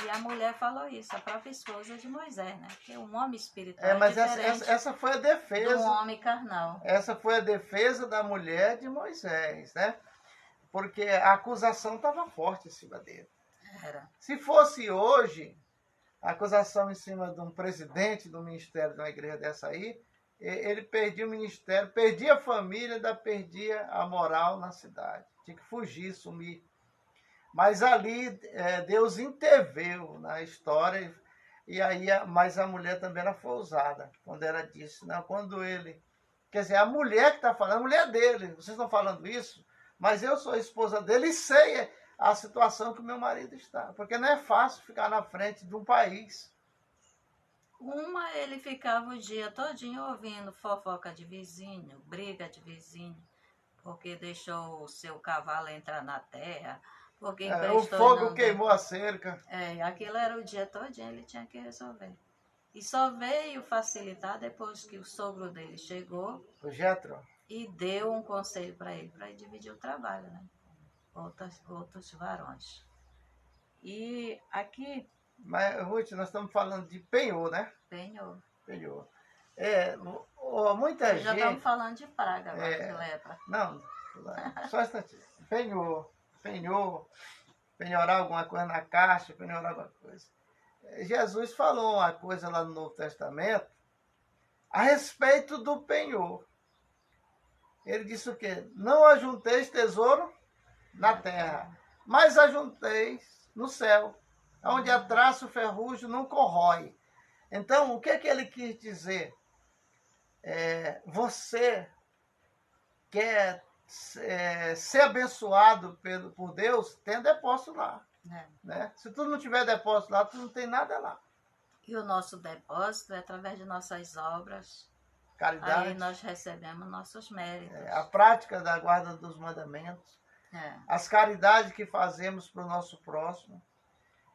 E a mulher falou isso, a própria esposa de Moisés, né? Que um homem espiritual mas diferente essa foi a defesa do homem carnal. Essa foi a defesa da mulher de Moisés, né? Porque a acusação estava forte em cima dele. Era. Se fosse hoje, a acusação em cima de um presidente do ministério de uma igreja dessa aí, ele perdia o ministério, perdia a família, ainda perdia a moral na cidade. Tinha que fugir, sumir. Mas ali Deus interveio na história, mas a mulher também ela foi ousada, quando ela disse, não, quando ele... Quer dizer, a mulher que está falando, a mulher dele, vocês estão falando isso, mas eu sou a esposa dele e sei a situação que o meu marido está. Porque não é fácil ficar na frente de um país. Ele ficava o dia todinho ouvindo fofoca de vizinho, briga de vizinho, porque deixou o seu cavalo entrar na terra, porque o fogo queimou a cerca. Aquilo era o dia todinho, ele tinha que resolver. E só veio facilitar depois que o sogro dele chegou, o Jetro, e deu um conselho para ele dividir o trabalho, né? Outros varões. E aqui... Mas, Ruth, nós estamos falando de penhor, né? Penhor. Muita gente... Já estamos falando de praga agora, de lepra. Não, só um instantinho. Penhorar alguma coisa na caixa, penhorar alguma coisa. Jesus falou uma coisa lá no Novo Testamento a respeito do penhor. Ele disse o quê? Não ajunteis tesouro na terra, mas ajunteis no céu, onde a traça o ferrugem não corrói. Então, o que é que ele quis dizer? Você quer ser abençoado por Deus, tem depósito lá. Né? Se tu não tiver depósito lá, tu não tem nada lá. E o nosso depósito é através de nossas obras. Caridade. Aí nós recebemos nossos méritos. A prática da guarda dos mandamentos. As caridades que fazemos para o nosso próximo.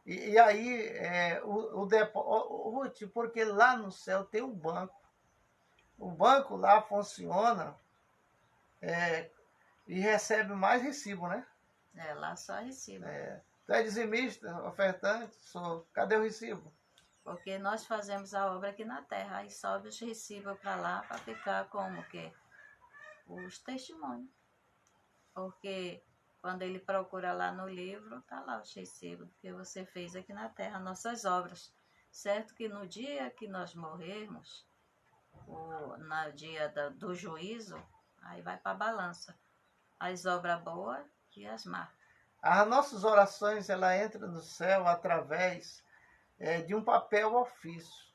E aí, Ruth, porque lá no céu tem um banco. O banco lá funciona E recebe mais recibo, né? Lá só recibo. Tu é dizimista, ofertante, sou. Cadê o recibo? Porque nós fazemos a obra aqui na terra, aí sobe os recibos para lá para ficar como que? Os testemunhos. Porque quando ele procura lá no livro, tá lá os recibos que você fez aqui na terra, nossas obras. Certo que no dia que nós morrermos, no dia do juízo, aí vai para a balança. As obras boas e as más. As nossas orações, ela entra no céu através de um papel ofício,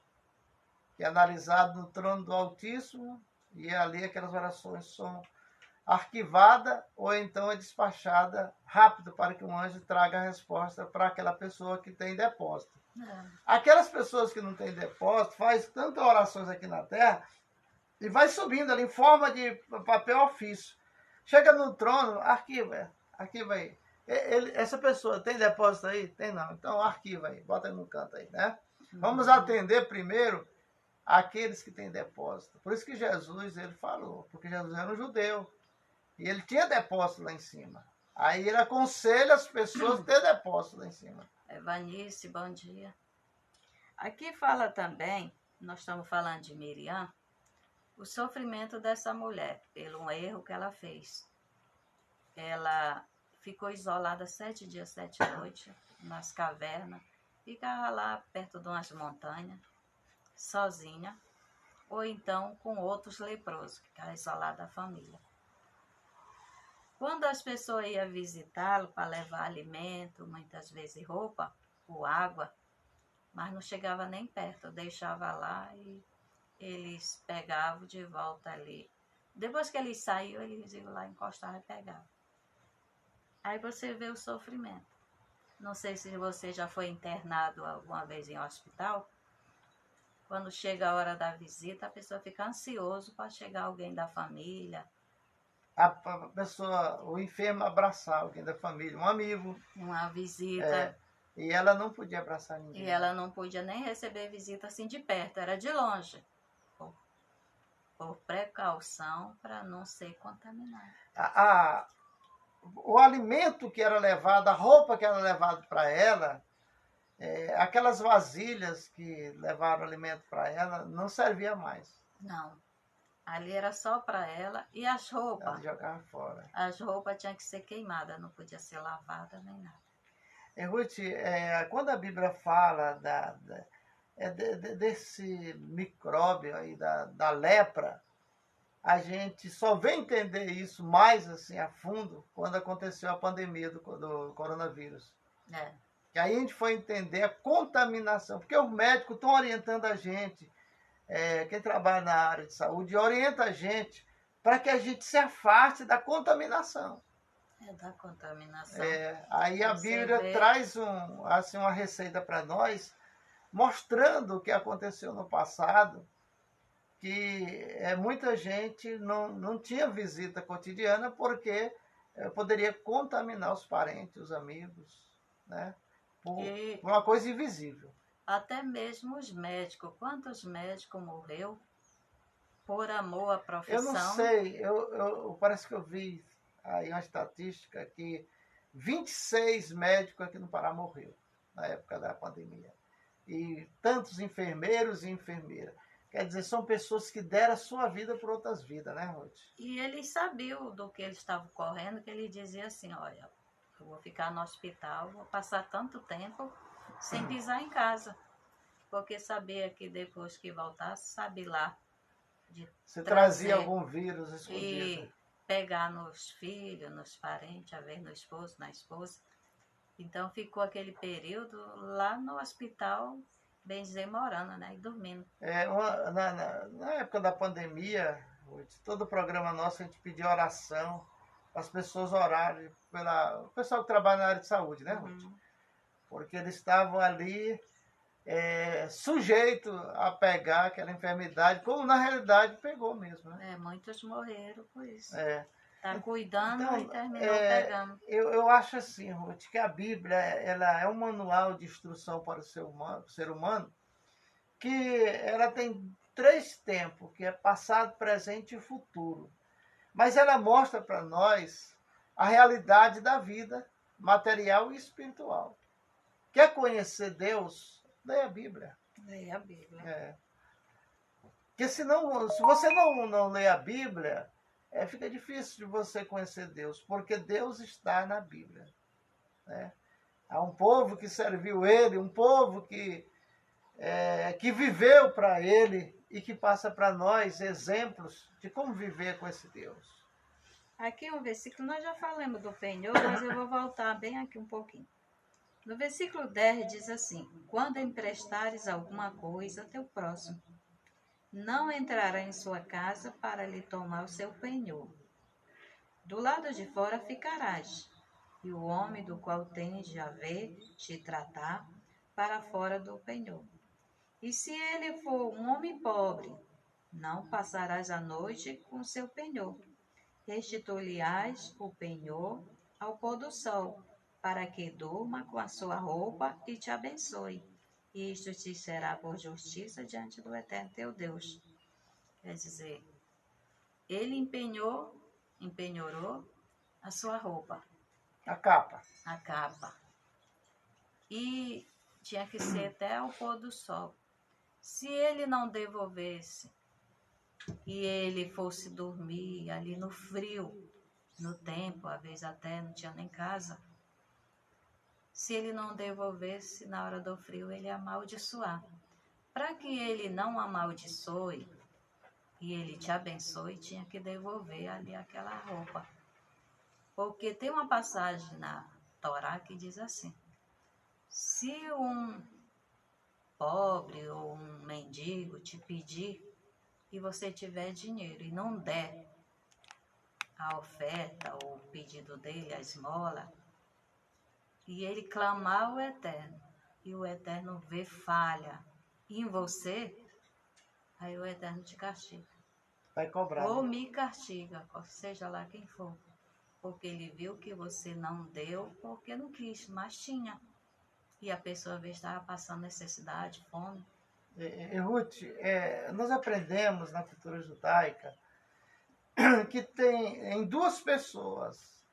que é analisado no trono do Altíssimo, e ali aquelas orações são arquivadas ou então é despachada rápido para que um anjo traga a resposta para aquela pessoa que tem depósito. Aquelas pessoas que não têm depósito faz tantas orações aqui na terra e vai subindo ali em forma de papel ofício. Chega no trono, arquiva aí. Essa pessoa tem depósito aí? Tem não. Então arquiva aí, bota aí no canto aí, né? Vamos atender primeiro aqueles que têm depósito. Por isso que Jesus, ele falou, porque Jesus era um judeu. E ele tinha depósito lá em cima. Aí ele aconselha as pessoas a ter depósito lá em cima. Evanice, bom dia. Aqui fala também, nós estamos falando de Miriam, o sofrimento dessa mulher, pelo erro que ela fez. Ela ficou isolada 7 dias, 7 noites, nas cavernas, ficava lá perto de umas montanhas, sozinha, ou então com outros leprosos, que ficavam isolados da família. Quando as pessoas iam visitá-lo para levar alimento, muitas vezes roupa ou água, mas não chegava nem perto, deixava lá e eles pegavam de volta ali. Depois que eles saíam, eles iam lá, encostavam e pegavam. Aí você vê o sofrimento. Não sei se você já foi internado alguma vez em hospital. Quando chega a hora da visita, a pessoa fica ansiosa para chegar alguém da família. A pessoa, o enfermo abraçar alguém da família, um amigo. Uma visita. E ela não podia abraçar ninguém. E ela não podia nem receber visita assim de perto, era de longe. Por precaução para não ser contaminada. O alimento que era levado, a roupa que era levada para ela, aquelas vasilhas que levaram alimento para ela, não servia mais. Não. Ali era só para ela. E as roupas? Ela jogava fora. As roupas tinham que ser queimadas, não podia ser lavada nem nada. Ruth, quando a Bíblia fala desse micróbio aí, da lepra, a gente só vem entender isso mais assim a fundo quando aconteceu a pandemia do coronavírus. Que aí a gente foi entender a contaminação, porque os médicos estão orientando a gente, quem trabalha na área de saúde, orienta a gente para que a gente se afaste da contaminação. Da contaminação. Aí a Bíblia traz uma receita para nós, mostrando o que aconteceu no passado, que muita gente não tinha visita cotidiana porque poderia contaminar os parentes, os amigos, né? Por uma coisa invisível. Até mesmo os médicos. Quantos médicos morreu por amor à profissão? Eu não sei, parece que eu vi aí uma estatística que 26 médicos aqui no Pará morreu na época da pandemia. E tantos enfermeiros e enfermeiras. Quer dizer, são pessoas que deram a sua vida por outras vidas, né, Ruth? E eles sabiam do que eles estavam correndo, que ele dizia assim, olha, eu vou ficar no hospital, vou passar tanto tempo sem pisar em casa. Porque sabia que depois que voltasse, sabe lá. Você trazia algum vírus escondido. E pegar nos filhos, nos parentes, a ver no esposo, na esposa. Então ficou aquele período lá no hospital, bem dizer, morando, né? E dormindo. Na época da pandemia, todo o programa nosso a gente pedia oração para as pessoas orarem o pessoal que trabalha na área de saúde, né, Ruth? Porque eles estavam ali sujeito a pegar aquela enfermidade, como na realidade pegou mesmo, né? Muitos morreram por isso. Tá cuidando então, e terminou pegando. Eu acho assim, Ruth, que a Bíblia ela é um manual de instrução para o ser humano, que ela tem 3 tempos, que é passado, presente e futuro. mas ela mostra para nós a realidade da vida material e espiritual. Quer conhecer Deus? Leia a Bíblia. Leia a Bíblia. É. Porque senão, se você não lê a Bíblia, fica difícil de você conhecer Deus, porque Deus está na Bíblia. Né? Há um povo que serviu Ele, um povo que viveu para Ele e que passa para nós exemplos de como viver com esse Deus. Aqui um versículo, nós já falamos do penhor, mas eu vou voltar bem aqui um pouquinho. No versículo 10 diz assim: quando emprestares alguma coisa a teu próximo, não entrará em sua casa para lhe tomar o seu penhor. Do lado de fora ficarás, e o homem do qual tens de haver te tratar para fora do penhor. E se ele for um homem pobre, não passarás a noite com seu penhor. Restituir-lhe-ás o penhor ao pôr do sol, para que durma com a sua roupa e te abençoe. E isto te será por justiça diante do eterno teu Deus. Quer dizer, ele empenhorou a sua roupa. A capa. A capa. E tinha que ser até ao pôr do sol. Se ele não devolvesse e ele fosse dormir ali no frio, no tempo, às vezes até não tinha nem casa, se ele não devolvesse na hora do frio, ele ia amaldiçoar. Para que ele não amaldiçoe e ele te abençoe, tinha que devolver ali aquela roupa. Porque tem uma passagem na Torá que diz assim: se um pobre ou um mendigo te pedir e você tiver dinheiro e não der a oferta ou o pedido dele, a esmola, e ele clamar ao Eterno, e o Eterno vê falha em você, aí o Eterno te castiga. Vai cobrar. Ou me castiga, seja lá quem for. Porque ele viu que você não deu porque não quis, mas tinha. E a pessoa às vezes estava passando necessidade, fome. Ruth, nós aprendemos na cultura judaica que tem em duas pessoas: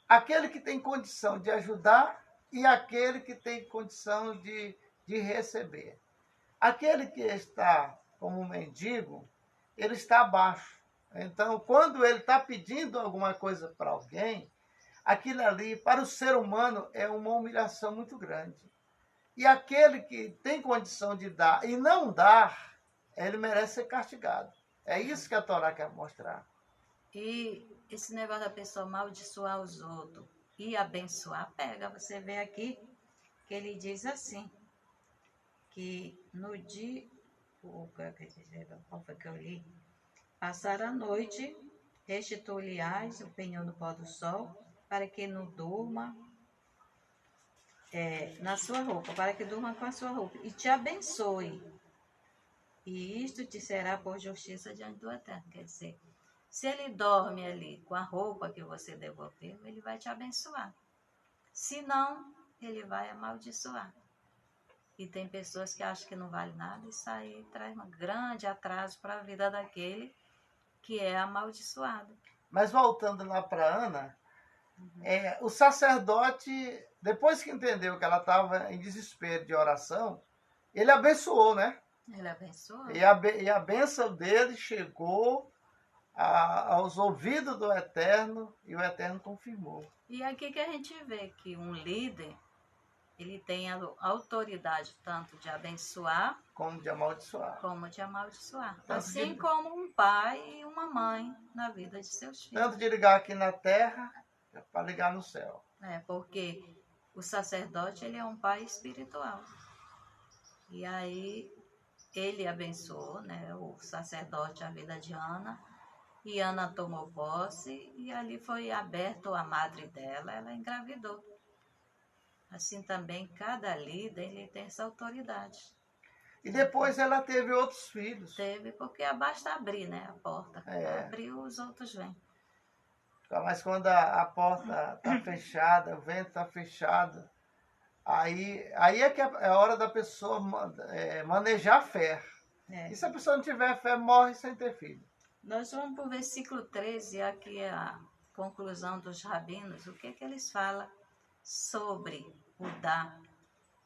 aquele que tem condição de ajudar e aquele que tem condição de receber. Aquele que está como um mendigo, ele está abaixo. Então, quando ele está pedindo alguma coisa para alguém, aquilo ali, para o ser humano, é uma humilhação muito grande. E aquele que tem condição de dar e não dar, ele merece ser castigado. É isso que a Torá quer mostrar. E esse negócio da pessoa amaldiçoar os outros e abençoar, pega, você vê aqui que ele diz assim, que no dia, qual foi que eu li? Passar a noite, restituir-lhe-ás o penhor no pó do sol, para que não durma na sua roupa, para que durma com a sua roupa, e te abençoe. E isto te será por justiça diante do Eterno. Quer dizer, se ele dorme ali com a roupa que você devolveu, ele vai te abençoar. Se não, ele vai amaldiçoar. E tem pessoas que acham que não vale nada, e isso aí traz um grande atraso para a vida daquele que é amaldiçoado. Mas voltando lá para Ana, o sacerdote, depois que entendeu que ela estava em desespero de oração, ele abençoou, né? Ele abençoou. E a bênção dele chegou aos ouvidos do Eterno, e o Eterno confirmou. E aqui que a gente vê que um líder, ele tem a autoridade tanto de abençoar como de amaldiçoar. Assim como um pai e uma mãe na vida de seus filhos. Tanto de ligar aqui na terra, para ligar no céu. Porque o sacerdote, ele é um pai espiritual. E aí, ele abençoou, né, o sacerdote, a vida de Ana. E Ana tomou posse e ali foi aberto a madre dela, ela engravidou. Assim também, cada líder, ele tem essa autoridade. E depois ela teve outros filhos. Teve, porque basta abrir, né, a porta. Abriu, os outros vêm. Mas quando a porta está fechada, o vento está fechado, aí é que é a hora da pessoa manejar a fé. E se a pessoa não tiver fé, morre sem ter filho. Nós vamos para o versículo 13, aqui é a conclusão dos rabinos, o que é que eles falam sobre o dar,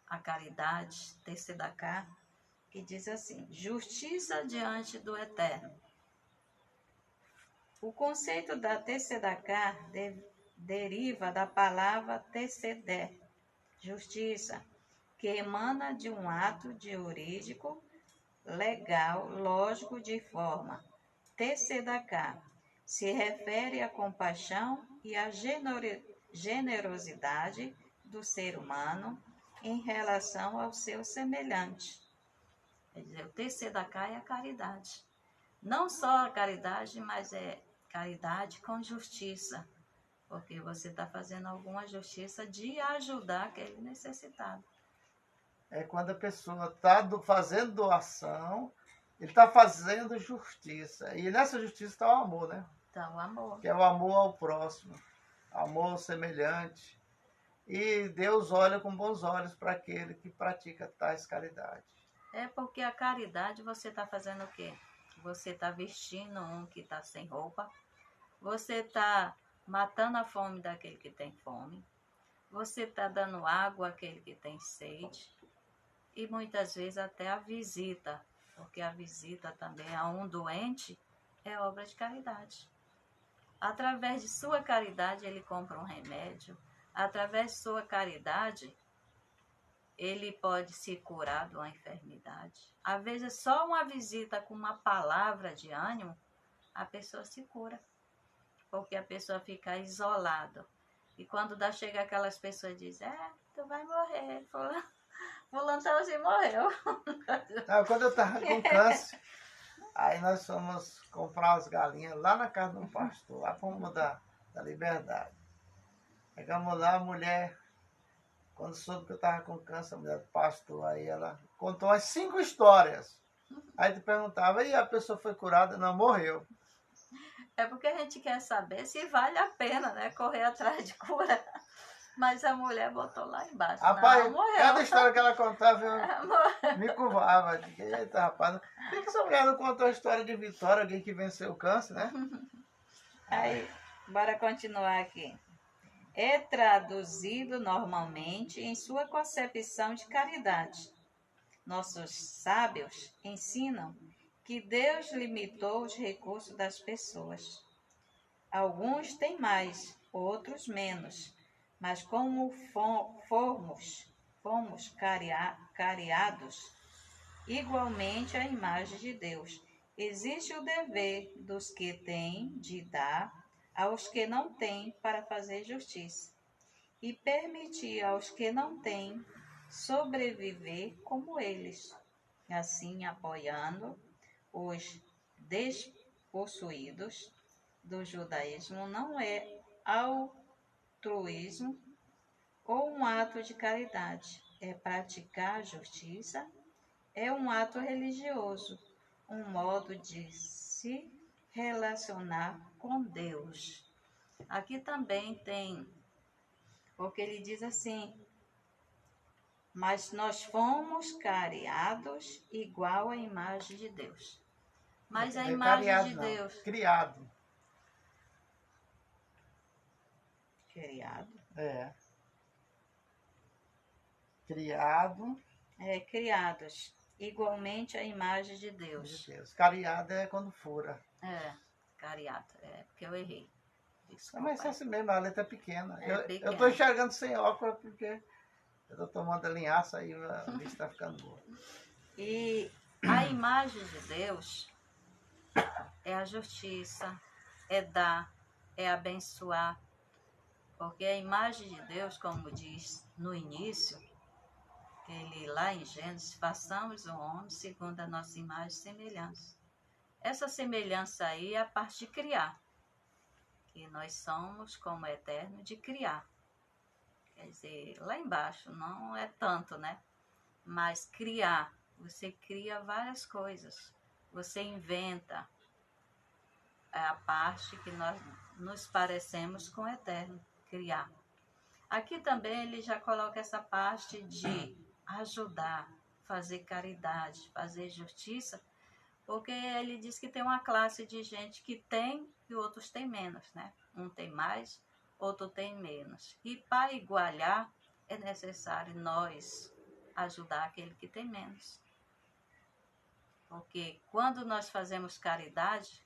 a caridade, tzedakah, que diz assim: justiça diante do Eterno. O conceito da tzedakah deriva da palavra tzedek, justiça, que emana de um ato jurídico, legal, lógico de forma. Tzedakah se refere à compaixão e à generosidade do ser humano em relação ao seu semelhante. Quer dizer, o tzedakah é a caridade. Não só a caridade, mas é caridade com justiça. Porque você está fazendo alguma justiça de ajudar aquele necessitado. É quando a pessoa está fazendo doação, ele está fazendo justiça. E nessa justiça está o amor, né? Então, o amor. Que é o amor ao próximo, amor ao semelhante. E Deus olha com bons olhos para aquele que pratica tais caridades. É porque a caridade você está fazendo o quê? Você está vestindo um que está sem roupa. Você está matando a fome daquele que tem fome. Você está dando água àquele que tem sede. E muitas vezes até a visita, porque a visita também a um doente é obra de caridade. Através de sua caridade ele compra um remédio. Através de sua caridade ele pode se curar de uma enfermidade. Às vezes só uma visita com uma palavra de ânimo, a pessoa se cura. Porque a pessoa fica isolada. E quando chega aquelas pessoas e dizem, tu vai morrer, fulano assim morreu. Não, quando eu estava com câncer, aí nós fomos comprar as galinhas lá na casa de um pastor, lá para o da Liberdade. Chegamos lá, a mulher, quando soube que eu estava com câncer, a mulher do pastor, aí ela contou as 5 histórias. Aí tu perguntava, e a pessoa foi curada? Não, morreu. É porque a gente quer saber se vale a pena, né, correr atrás de cura. Mas a mulher botou lá embaixo. Rapaz, não, morreu. cada história que ela contava, eu me curvava. Eita, rapaz, por que essa mulher não contou a história de Vitória, alguém que venceu o câncer, né? Aí, bora continuar aqui. É traduzido normalmente em sua concepção de caridade. Nossos sábios ensinam que Deus limitou os recursos das pessoas. Alguns têm mais, outros menos, mas como fomos cariados igualmente à imagem de Deus, existe o dever dos que têm de dar aos que não têm para fazer justiça e permitir aos que não têm sobreviver como eles, assim apoiando os despossuídos do judaísmo. Não é altruísmo ou um ato de caridade, é praticar a justiça, é um ato religioso, um modo de se relacionar com Deus. Aqui também tem, porque ele diz assim, mas nós fomos criados igual à imagem de Deus. Mas a imagem cariado, de não. Deus... Criado. Criado. É. Criado. É, criados. Igualmente a imagem de Deus. De Deus. Cariado é quando fura. É, cariado. É, porque eu errei. Desculpa. Mas é assim mesmo, a letra é pequena. É eu tô enxergando sem óculos porque eu tô tomando a linhaça e a vista tá ficando boa. E a imagem de Deus é a justiça, é dar, é abençoar. Porque a imagem de Deus, como diz no início, ele lá em Gênesis, façamos o homem segundo a nossa imagem e semelhança. Essa semelhança aí é a parte de criar. Que nós somos, como eterno, de criar. Quer dizer, lá embaixo, não é tanto, né? Mas criar, você cria várias coisas. Você inventa. É a parte que nós nos parecemos com o eterno, criar. Aqui também ele já coloca essa parte de ajudar, fazer caridade, fazer justiça, Porque ele diz que tem uma classe de gente que tem e outros têm menos, né? Um tem mais, outro tem menos. E para igualar, é necessário nós ajudar aquele que tem menos. Porque quando nós fazemos caridade,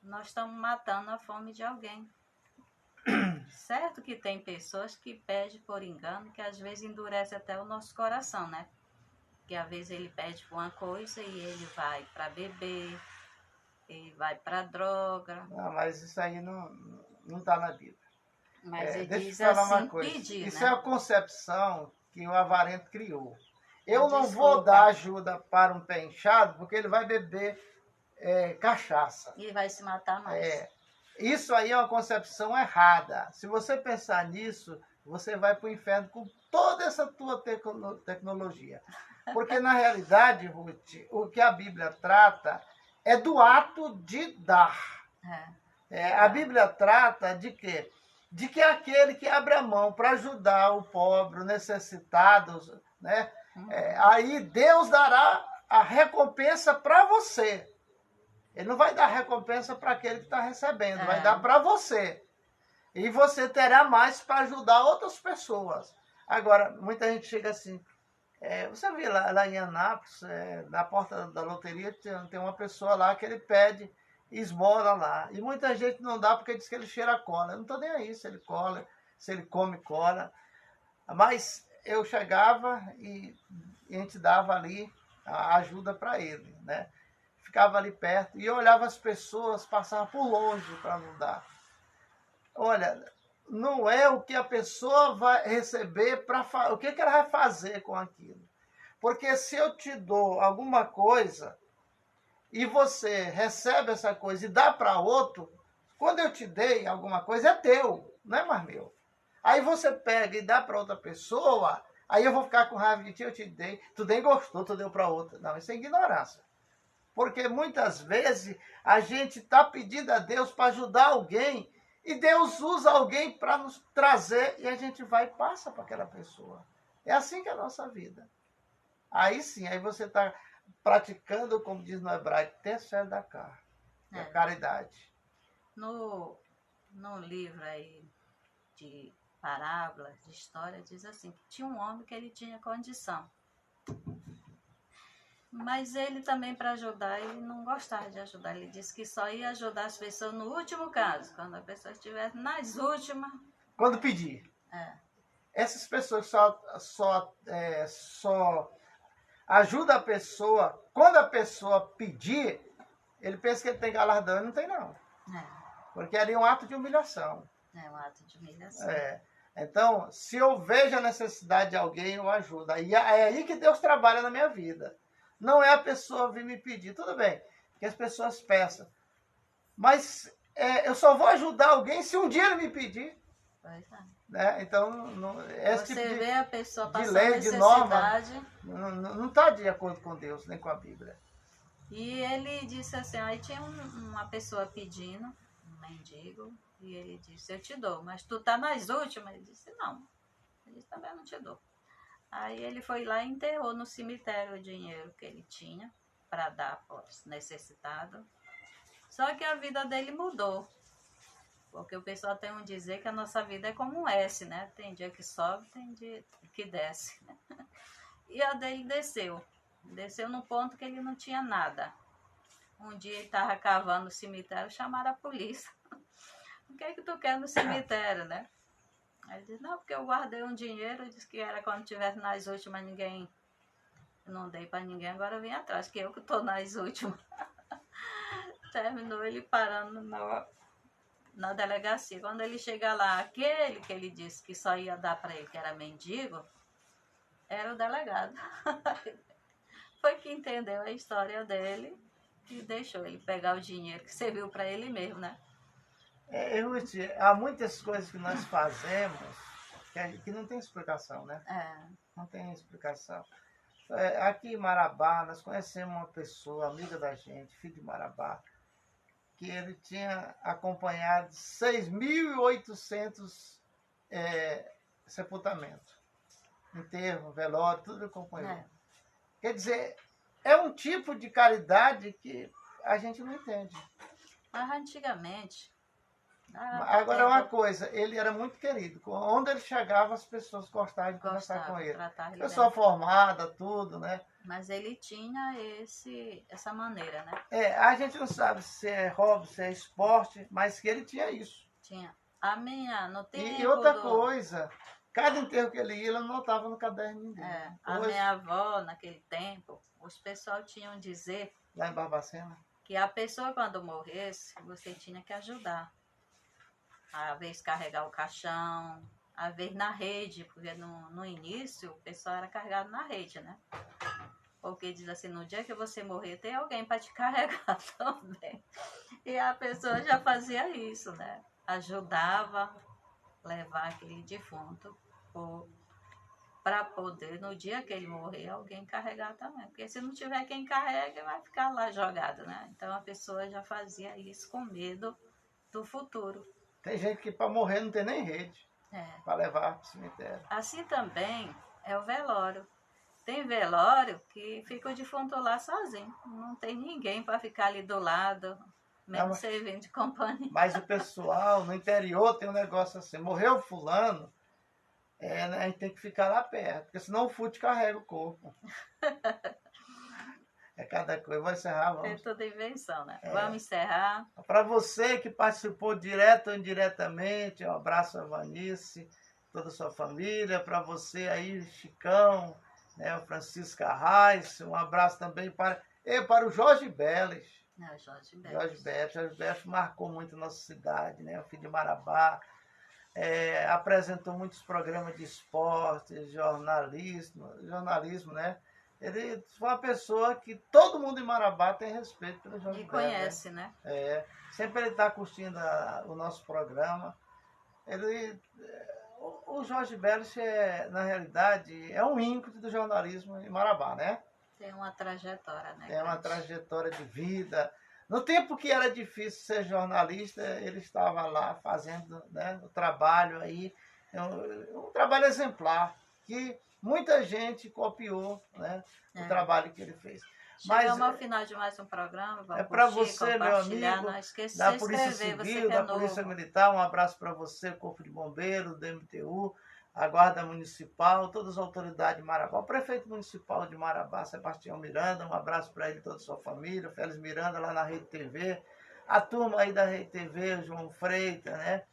nós estamos matando a fome de alguém. Certo que tem pessoas que pedem por engano, que às vezes endurece até o nosso coração, né? Que às vezes ele pede por uma coisa e ele vai para beber, ele vai para droga. Não, mas isso aí não está na Bíblia. Mas ele Deixa eu diz te falar uma assim, coisa. pedir, Isso né? é a concepção que o avarento criou. Eu não vou Desculpa. dar ajuda para um pé inchado porque ele vai beber cachaça. E vai se matar mais. Isso aí é uma concepção errada. Se você pensar nisso, você vai para o inferno com toda essa tua tecnologia. Porque, na realidade, Ruth, o que a Bíblia trata é do ato de dar. A Bíblia trata de quê? De que aquele que abre a mão para ajudar o pobre, o necessitado, né? Aí Deus dará a recompensa para você. Ele não vai dar recompensa para aquele que está recebendo, vai dar para você. E você terá mais para ajudar outras pessoas. Agora, muita gente chega assim, você vê lá em Anápolis, na porta da loteria, tem uma pessoa lá que ele pede esmola lá. E muita gente não dá porque diz que ele cheira a cola. Eu não estou nem aí se ele cola, se ele come cola. Mas eu chegava e a gente dava ali a ajuda para ele, né? Ficava ali perto e eu olhava as pessoas, passava por longe para não dar. Olha, não é o que a pessoa vai receber, o que ela vai fazer com aquilo. Porque se eu te dou alguma coisa e você recebe essa coisa e dá para outro, quando eu te dei alguma coisa é teu, não é mais meu. Aí você pega e dá para outra pessoa, aí eu vou ficar com raiva de ti, eu te dei, tu nem gostou, tu deu para outra. Não, isso é ignorância. Porque muitas vezes a gente está pedindo a Deus para ajudar alguém e Deus usa alguém para nos trazer e a gente vai e passa para aquela pessoa. É assim que é a nossa vida. Aí sim, aí você está praticando, como diz no hebraico, tesser da carne, a caridade. No livro aí de parábolas, de história, diz assim, que tinha um homem que ele tinha condição. Mas ele também, para ajudar, ele não gostava de ajudar. Ele disse que só ia ajudar as pessoas no último caso, quando a pessoa estivesse nas últimas. Quando pedir. Essas pessoas só ajudam a pessoa. Quando a pessoa pedir, ele pensa que ele tem galardão e não tem não. Porque ali é um ato de humilhação. É um ato de humilhação. Então, se eu vejo a necessidade de alguém, eu ajudo. E é aí que Deus trabalha na minha vida. Não é a pessoa vir me pedir. Tudo bem, que as pessoas peçam. Mas eu só vou ajudar alguém se um dia ele me pedir. Pois é. Né? Então, esse você tipo vê a pessoa de passando lei, de norma, necessidade. não está de acordo com Deus, nem com a Bíblia. E ele disse assim, aí tinha uma pessoa pedindo, um mendigo, e ele disse, eu te dou, mas tu tá nas últimas? Ele disse, não. Ele disse, também não te dou. Aí ele foi lá e enterrou no cemitério o dinheiro que ele tinha para dar para os necessitados. Só que a vida dele mudou. Porque o pessoal tem um dizer que a nossa vida é como um S, né? Tem dia que sobe, tem dia que desce. E a dele desceu. Desceu no ponto que ele não tinha nada. Um dia ele estava cavando no cemitério, chamaram a polícia. O que é que tu quer no cemitério, né? Aí ele disse, não, porque eu guardei um dinheiro, disse que era quando tivesse nas últimas, ninguém, eu não dei para ninguém, agora eu vim atrás, que eu que estou nas últimas. Terminou ele parando na delegacia. Quando ele chega lá, aquele que ele disse que só ia dar para ele, que era mendigo, era o delegado. Foi que entendeu a história dele e deixou ele pegar o dinheiro que serviu para ele mesmo, né? Ruth, há muitas coisas que nós fazemos que não tem explicação, né? Não tem explicação. Aqui em Marabá, nós conhecemos uma pessoa, amiga da gente, filho de Marabá, que ele tinha acompanhado 6.800 sepultamentos. Enterro, velório, tudo ele acompanhou. Quer dizer, é um tipo de caridade que a gente não entende. Mas antigamente... Agora, uma coisa, ele era muito querido. Onde ele chegava, as pessoas gostavam de conversar com ele. Pessoa formada, tudo, né? Mas ele tinha essa maneira, né? A gente não sabe se é hobby, se é esporte, mas que ele tinha isso. Tinha. A minha, no tempo E outra coisa, cada enterro que ele ia, ele anotava no caderno dele. A minha avó, naquele tempo, os pessoal tinham dizer... Lá em Barbacena? Que a pessoa, quando morresse, você tinha que ajudar. Às vezes carregar o caixão, às vezes na rede, porque no início o pessoal era carregado na rede, né? Porque diz assim, no dia que você morrer, tem alguém para te carregar também. E a pessoa já fazia isso, né? Ajudava a levar aquele defunto para poder, no dia que ele morrer, alguém carregar também. Porque se não tiver quem carrega, vai ficar lá jogado, né? Então a pessoa já fazia isso com medo do futuro. Tem gente que para morrer não tem nem rede para levar para o cemitério. Assim também é o velório. Tem velório que fica o defunto lá sozinho. Não tem ninguém para ficar ali do lado, mesmo servindo de companhia. Mas o pessoal no interior tem um negócio assim, morreu fulano, a gente tem que ficar lá perto, porque senão o fute carrega o corpo. É cada coisa. Vou encerrar, vamos. É toda invenção, né? Vamos encerrar. Para você que participou direto ou indiretamente, um abraço a Vanice, toda a sua família. Para você aí, Chicão, né, o Francisco Arraes, um abraço também para o Jorge Beles. Jorge Beles marcou muito a nossa cidade, né? O filho de Marabá. Apresentou muitos programas de esporte, jornalismo, né? Ele foi uma pessoa que todo mundo em Marabá tem respeito pelo Jorge Beles. E conhece, né? Sempre ele está curtindo o nosso programa. O Jorge Beles, na realidade, é um ícone do jornalismo em Marabá, né? Tem uma trajetória, né? Tem uma trajetória de vida. No tempo que era difícil ser jornalista, ele estava lá fazendo, né, o trabalho aí, um trabalho exemplar, que muita gente copiou, né, o trabalho que ele fez. Chegamos ao final de mais um programa. Vamos para você, meu amigo, não esqueça da de se Polícia inscrever, Civil, da Polícia Militar, um abraço para você, Corpo de Bombeiros, do MTU, a Guarda Municipal, todas as autoridades de Marabá, o Prefeito Municipal de Marabá, Sebastião Miranda, um abraço para ele e toda a sua família, o Félix Miranda lá na Rede TV, a turma aí da Rede TV, o João Freitas, né?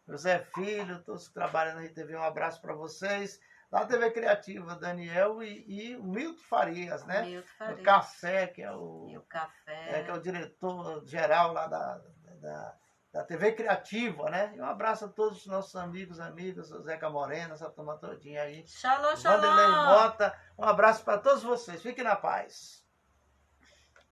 José Filho, todos que trabalham na Rede TV, um abraço para vocês. Na TV Criativa, Daniel e o Milton Farias, né? Milton Farias. O Café, que é o Café. Que é o diretor-geral lá da TV Criativa, né? E um abraço a todos os nossos amigos, o Zeca Moreno, essa turma todinha aí. Shalom, shalom. Vanderlei Mota, um abraço para todos vocês. Fiquem na paz.